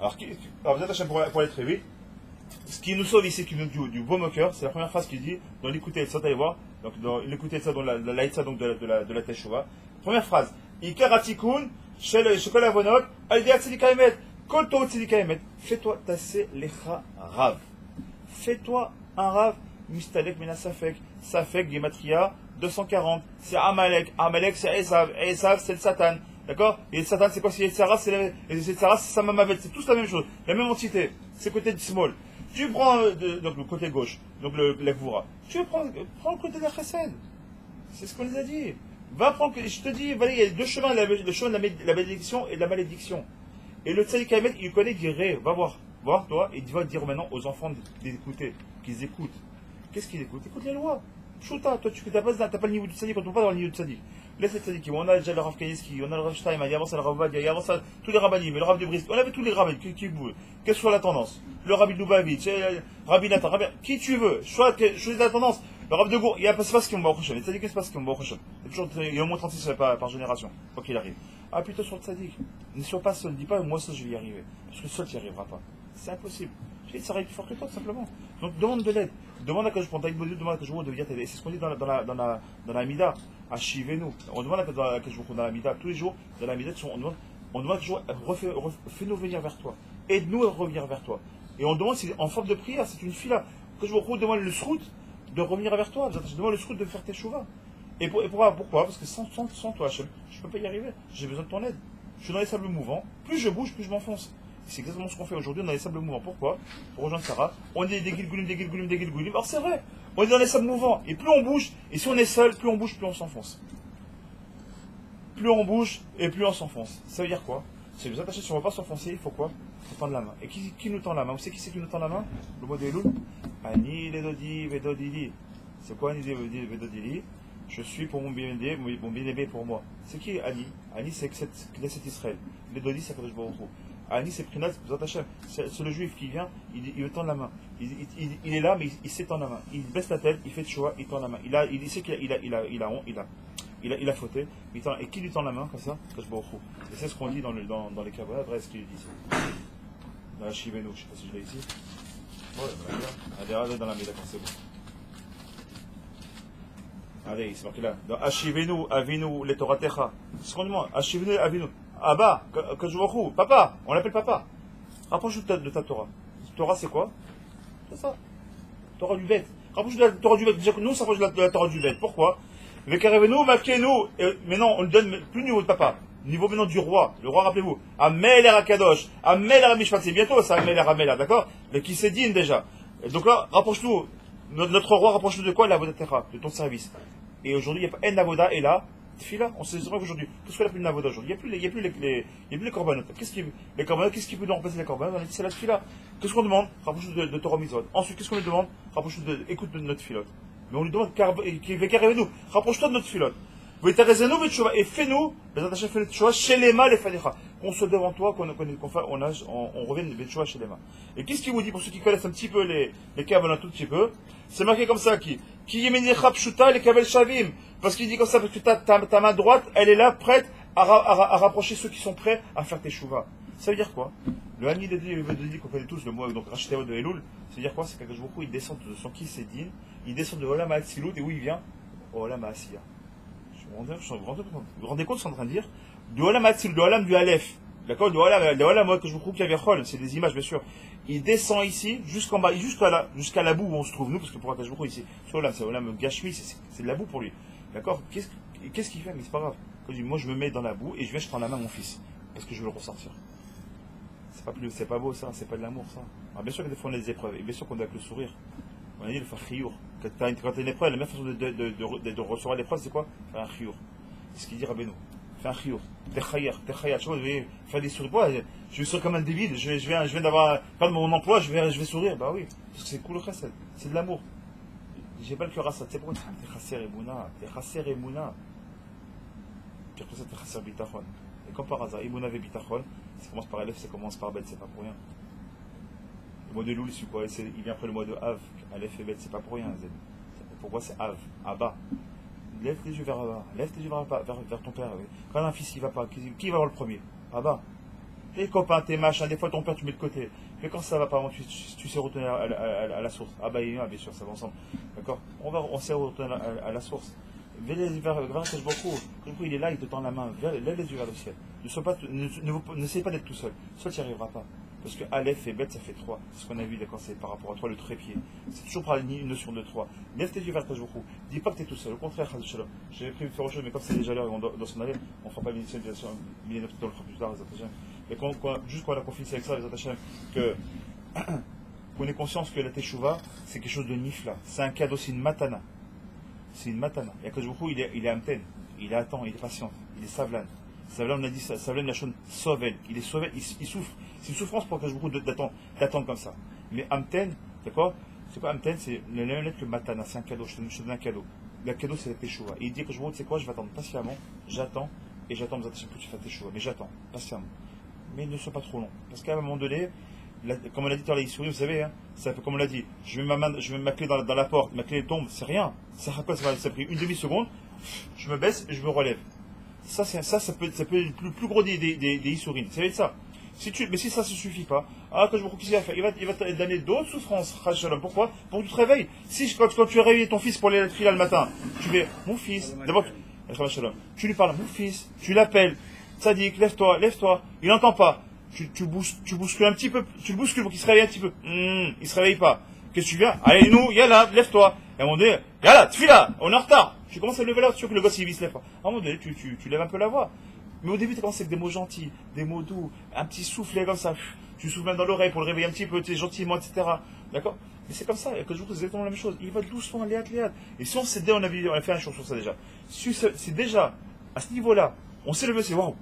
alors pour aller très vite, ce qui nous sauve ici, qui nous dit du beau moqueur, c'est la première phrase qu'il dit dans l'écouter et ça, allez voir, donc dans l'écouter et ça, dans la laïtza, donc de la Teshuvah. Première phrase, Ikar Atikun, Shekol Avonot, Aldea Tzedika Emet, Kol Torah Tzedika Emet, fais-toi tasser lecha rav. Fais-toi un rav, Mistalek Mena Safek, Safek, Gematria, 240, c'est Amalek, Amalek c'est Esav, Esav c'est le Satan. D'accord? Et le Satan, c'est quoi? C'est Yetzirah, c'est Samamavet, c'est tous la même chose, la même entité, c'est côté de Small. Tu prends donc le côté gauche, donc la Gvura. Tu prends le côté de la Chesed. C'est ce qu'on les a dit. Va prendre, je te dis, voilà, il y a deux chemins, le chemin de la bénédiction et de la malédiction. Et le Tzadik Hamet, il connaît, il dit, va voir toi, et il va dire maintenant aux enfants d'écouter, qu'ils écoutent. Qu'est-ce qu'ils écoutent? Écoute les lois. Chouta, toi, tu n'as pas le niveau du tzaddik, on ne peut pas avoir le niveau du tzaddik. Laisse les tzaddikim. On a déjà le Rav Kanievski, on a le Rav Steinman, avant ça le Rav Vadia, avant ça tous les rabbinim, le Rav de Brisk. On avait tous les rabbinis qui bougent. Quelle soit la tendance. Le Rabbi de Lubavitch, Rabbi Nathan, qui tu veux. Choisis la tendance. Le Rav de Gour, il y a pas ce qui m'ont Les tzaddikim, c'est pas ce qui m'ont il y a au moins 36 par génération, quoi qu'il arrive. Ah, plutôt sur le tzaddik. Ne sois pas seul, ne dis pas, moi seul je vais y arriver. Parce que seul tu n'y arriveras pas. C'est impossible. Ça arrive plus fort que toi, tout simplement. Donc demande de l'aide. Demande à que je prenne demande à que je de venir t'aider. C'est ce qu'on dit dans la Mida, à Shivenu. On demande à que je dans la Mida, tous les jours, dans la Mida, on demande toujours, fais-nous venir vers toi. Aide-nous à revenir vers toi. Et on demande, en forme de prière, c'est une fila. Que je vous demande le srout de revenir vers toi. Je demande le srout de faire tes chouvas. Et pourquoi? Parce que sans toi, Hachem, je ne peux pas y arriver. J'ai besoin de ton aide. Je suis dans les sables mouvants. Plus je bouge, plus je m'enfonce. C'est exactement ce qu'on fait aujourd'hui, on est dans les sables mouvants. Pourquoi? Pour rejoindre Sarah. On est des Gilgulim. Alors c'est vrai, on est dans les sables mouvants. Et plus on bouge, et si on est seul, plus on bouge, plus on s'enfonce. Plus on bouge, et plus on s'enfonce. Ça veut dire quoi? Si vous attachez, si on ne va pas s'enfoncer, il faut quoi? Il faut tendre la main. Et qui nous tend la main? Vous savez qui c'est qui nous tend la main? Le mot de Elul. Ani Ledodi Vedodili. C'est quoi Ani Ledodi Vedodili? Je suis pour mon bien-aimé pour moi. C'est qui Ani? Ani, c'est Knesset Israël. Ledodi, c'est Kadosh Baruch Hu. Ani, c'est Prinat, c'est le juif qui vient, il me tend la main. Il est là, mais il s'étend la main. Il baisse la tête, il fait choix, il tend la main. Il sait qu'il a fauté. Et qui lui tend la main comme ça? Kadosh Baruch Hu. Et c'est ce qu'on dit dans les Kabbalah, vrai, ce qu'il dit ici. Dans la Shivenu, je ne sais pas si je l'ai ici. Ouais, allez, dans la Médaka, c'est bon. Allez, c'est marqué là. Dans Ashivenu, Avinu, le Toratecha. C'est ce qu'on demande. Ashivenu, Avinu. Abba, Kajouachou, papa, on l'appelle papa. Rapproche-toi de ta Torah. Torah, c'est quoi? C'est ça. Torah du bête. Rapproche-toi de la Torah du bête. Déjà que nous, on s'approche de la Torah du bête. Pourquoi? Vekarevenu, Makenu. Mais non, on ne donne plus le niveau de papa. Niveau maintenant du roi. Le roi, rappelez-vous. Amel Akadosh. Amel Mishpat. C'est bientôt ça, Amel Amel, d'accord? Mais qui s'est dit déjà. Et donc là, rapproche-nous. Notre roi, rapproche-nous de quoi? La Vodatecha, de ton service. Et aujourd'hui, il n'y a pas un Avoda et là. Tfila, on sait aujourd'hui. Qu'est-ce qu'on appelle une avoda aujourd'hui? Il n'y a plus les corbanotes. Les corbanotes, qu'est-ce qui peut nous remplacer les corbanotes? C'est la tfila. Qu'est-ce qu'on demande? Rapproche-nous de Torah Mitzvot. Ensuite, qu'est-ce qu'on lui demande? Rapproche-nous écoute de notre filote. Mais on lui demande, nous rapproche-toi de notre filote. Et fais-nous, les attachés fais le tchouva chez les mains, les fadecha. Qu'on soit devant toi, qu'on revienne de tchouva chez les mains. Et qu'est-ce qu'il vous dit pour ceux qui connaissent un petit peu les kabbalah un tout petit peu? C'est marqué comme ça qui yemenicha pshuta les kabel shavim. Parce qu'il dit comme ça, parce que ta main droite, elle est là, prête à rapprocher ceux qui sont prêts à faire tes chouvas. Ça veut dire quoi? Le Hani de dit qu'on connaît tous, le mot donc Rachetéo de Elul, ça veut dire quoi? C'est qu'à beaucoup il descend de son Kisédine, il descend de Olam Hatzilut, et où il vient? Olam Asiya. Vous vous rendez compte ce qu'on est en train de dire? De Olam Hatzilut, de Olam du Aleph. D'accord? De Olam que je vous trouve qu'il y avait Chol, c'est des images bien sûr. Il descend ici, jusqu'en bas, jusqu'à la boue où on se trouve, nous, parce que pour attacher beaucoup ici, c'est Olam Gashmi, c'est de la boue pour lui. D'accord? Qu'est-ce qu'il fait? Mais c'est pas grave. Moi je me mets dans la boue et je tendre la main à mon fils. Parce que je veux le ressortir. C'est pas beau ça, c'est pas de l'amour ça. Alors, bien sûr que des fois on a des épreuves, et bien sûr qu'on doit avec le sourire. On a dit le faire chiour. Quand tu as une épreuve, la meilleure façon de recevoir l'épreuve, c'est quoi? Faire un chiour. C'est ce qu'il dit Rabbeinu. Fais un chiour. T'es chayar. Tu vois, je vais faire des sourires. Je vais sourire comme un débile. Je viens d'avoir perdre mon emploi, je vais sourire. Bah oui, parce que c'est cool le chesed. C'est de l'amour. J'ai pas le cœur à ça. Tu sais pourquoi? T'es chasser et mouna. Puis après ça, t'es chasser bitachon. Et comme par hasard, Imouna ve bitachon, ça commence par Aleph, ça commence par Bet, c'est pas pour rien. Le mois de Loul, c'est quoi? Il vient après le mois de Av. Aleph et Bet, c'est pas pour rien. Pourquoi c'est Av? Abba. Lève les yeux vers Abba. Lève tes yeux vers ton père. Quand un fils il va pas, qui va voir le premier? Abba. Tes copains, tes machins, des fois ton père tu mets de côté. Mais quand ça va pas, tu sais retourner à la source. Abba et Ima, bien sûr, ça va ensemble. D'accord? On sait retourner à la source. Vers beaucoup. Il est là, il te tend la main. Lève les yeux vers le ciel. N'essaie pas d'être tout seul. Seul, tu n'y arriveras pas. Parce que Aleph et Bet, ça fait 3. C'est ce qu'on a vu quand c'est par rapport à toi, le trépied. C'est toujours par une notion de 3. Lève tes yeux vers ta jourou. Dis pas que tu es tout seul. Au contraire, j'ai prévu de faire autre chose, mais comme c'est déjà l'heure et on doit s'en aller, on ne fera pas l'initialisation, on le fera plus tard, les attachés. Mais juste quand on a confié avec ça, les attachés, qu'on ait conscience que la teshuva, c'est quelque chose de nifla. C'est un cadeau, c'est une matana. C'est une matana. Et Akashboukou, il est amten, il attend, il est patient, il est savlan. Savlan, on a dit ça, savlan, la chose sovel. Il est sovel, il souffre. C'est une souffrance pour Akashboukou d'attendre comme ça. Mais amten, d'accord? C'est quoi Amten? C'est le même lettre que Matana, c'est un cadeau, je te donne un cadeau. Le cadeau, c'est la Teshuva. Et il dit que je vois, tu sais quoi, je vais attendre patiemment, j'attends, et j'attends que tu fasses Teshuva. Mais j'attends, patiemment. Mais ne sois pas trop long. Parce qu'à un moment donné, comme on l'a dit tout à l'heure, il sourit, vous savez, hein, c'est un peu comme on l'a dit, je mets ma clé dans la porte, ma clé tombe, c'est rien. Ça a pris une demi-seconde, je me baisse et je me relève. Ça peut être le plus gros des Issourines. C'est ça. Mais si ça ne se suffit pas, quand je me qu'est-ce qu'il va faire, il va te donner d'autres souffrances. Pourquoi? Pour que tu te réveilles. Si quand tu as réveillé ton fils pour aller à la file le matin, tu fais mon fils, d'abord, tu lui parles, mon fils, tu l'appelles, Tzadik, lève-toi, lève-toi, il n'entend pas. Tu bouscules un petit peu, tu le bouscules pour qu'il se réveille un petit peu. Il se réveille pas. Qu'est-ce que tu viens? Allez, nous, yalla, lève-toi. Et à un moment donné, yalla, tfila, on est en retard. Tu commences à lever la voix, sûr que le gosse il se lève pas. À un moment donné, tu lèves un peu la voix. Mais au début, tu commences avec des mots gentils, des mots doux, un petit soufflet comme ça. Tu souffles même dans l'oreille pour le réveiller un petit peu, gentiment, etc. D'accord? Mais c'est comme ça, et que je vous dis exactement la même chose. Il va doucement, léat. Et si on s'est dit, on a fait un chose sur ça déjà. Si c'est déjà, à ce niveau-là, on s'est levé, c'est waouh.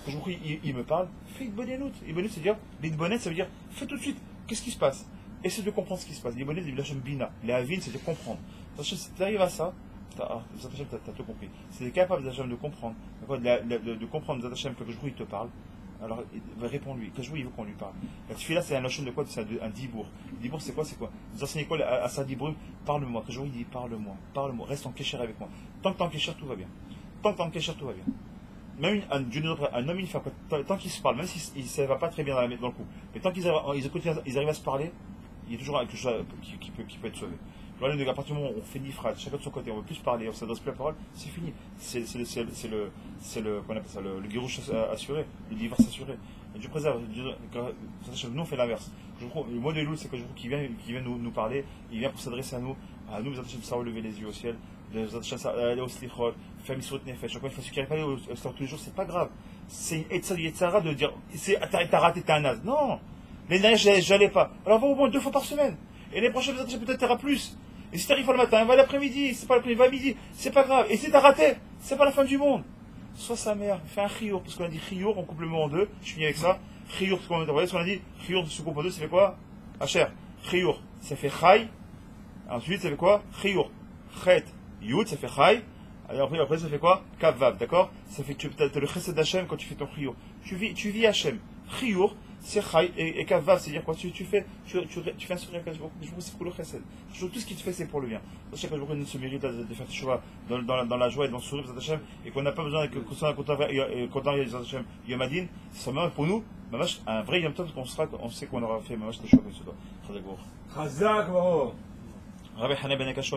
Quand je vous dis, il me parle, fais une bonne énoute. Une bonne énoute, c'est dire, une bonne ça veut dire, fais tout de suite, qu'est-ce qui se passe? Essaie de comprendre ce qui se passe. Les bonnes c'est du bina. Les avines, c'est de comprendre. Si tu arrives à ça, tu as tout compris. Si tu es capable de comprendre, de comprendre que je vous il te parle, alors réponds-lui. Que je vous il veut qu'on lui parle. La tefila, c'est un notion de quoi? C'est un dibour. Dibour, c'est quoi? Vous enseignez quoi à sa dibour? Parle-moi. Que je vous il dit parle-moi. Parle-moi. Reste en kécher avec moi. Tant que t'es en kécher, tout va bien. Tant que t'es en kécher, tout va bien. Même un homme et une femme, tant qu'ils se parlent, même si ça ne va pas très bien dans le couple, mais tant qu'ils arrivent à se parler, il y a toujours quelque chose qui peut être sauvé. À partir du moment où on fait nifrad, chacun de son côté, on ne veut plus se parler, on ne s'adresse plus la parole, c'est fini. C'est le guérouche assuré, le divorce assuré. Et Dieu préserve. Nous, on fait l'inverse. Le mot de Elul, c'est que qui vient nous parler, il vient pour s'adresser à nous, nous attachons de savoir lever les yeux au ciel, nous attachons à aller au slichot, faire misrot nefesh. Chaque fois, il faut qu'il n'y pas aller au slichot tous les jours, c'est pas grave. C'est une etza du yetzara de dire, t'as raté, t'es un naze. Non! L'année dernière, j'allais pas. Alors va au moins 2 fois par semaine. Et les prochaines peut-être t'auras plus. Et si t'arrives pas le matin, va l'après-midi, c'est pas l'après-midi, va à midi, c'est pas grave. Et si t'as raté, c'est pas la fin du monde. Sois sa mère, fais un chiour, parce qu'on a dit chiour, on coupe le mot en deux, je finis avec ça. Chiour, parce qu'on a dit chiour, se coupe en deux, ça fait quoi? Hacher. Chiour, ça fait chai. Ensuite, ça fait quoi? Chiour. Chet, yud, ça fait chai. Après, ça fait quoi? Kavav, d'accord? Ça fait que tu as le chesed d'Hachem quand tu fais ton chiour. Tu vis Hachem. Chiour, c'est chai et kavav, c'est-à-dire quoi? Tu fais un sourire, c'est pour le chesed. Tout ce qui te fait, c'est pour le bien. Chaque jour, nous se mérite de faire teshuva dans la joie et dans le sourire d'Hachem, et qu'on n'a pas besoin que quand il y a Hachem Yomadin, c'est même pour nous, un vrai Yom Tov, on sait qu'on aura fait teshuva comme ça. Chazak, Chazak, Rabbi Hanay ben Akash,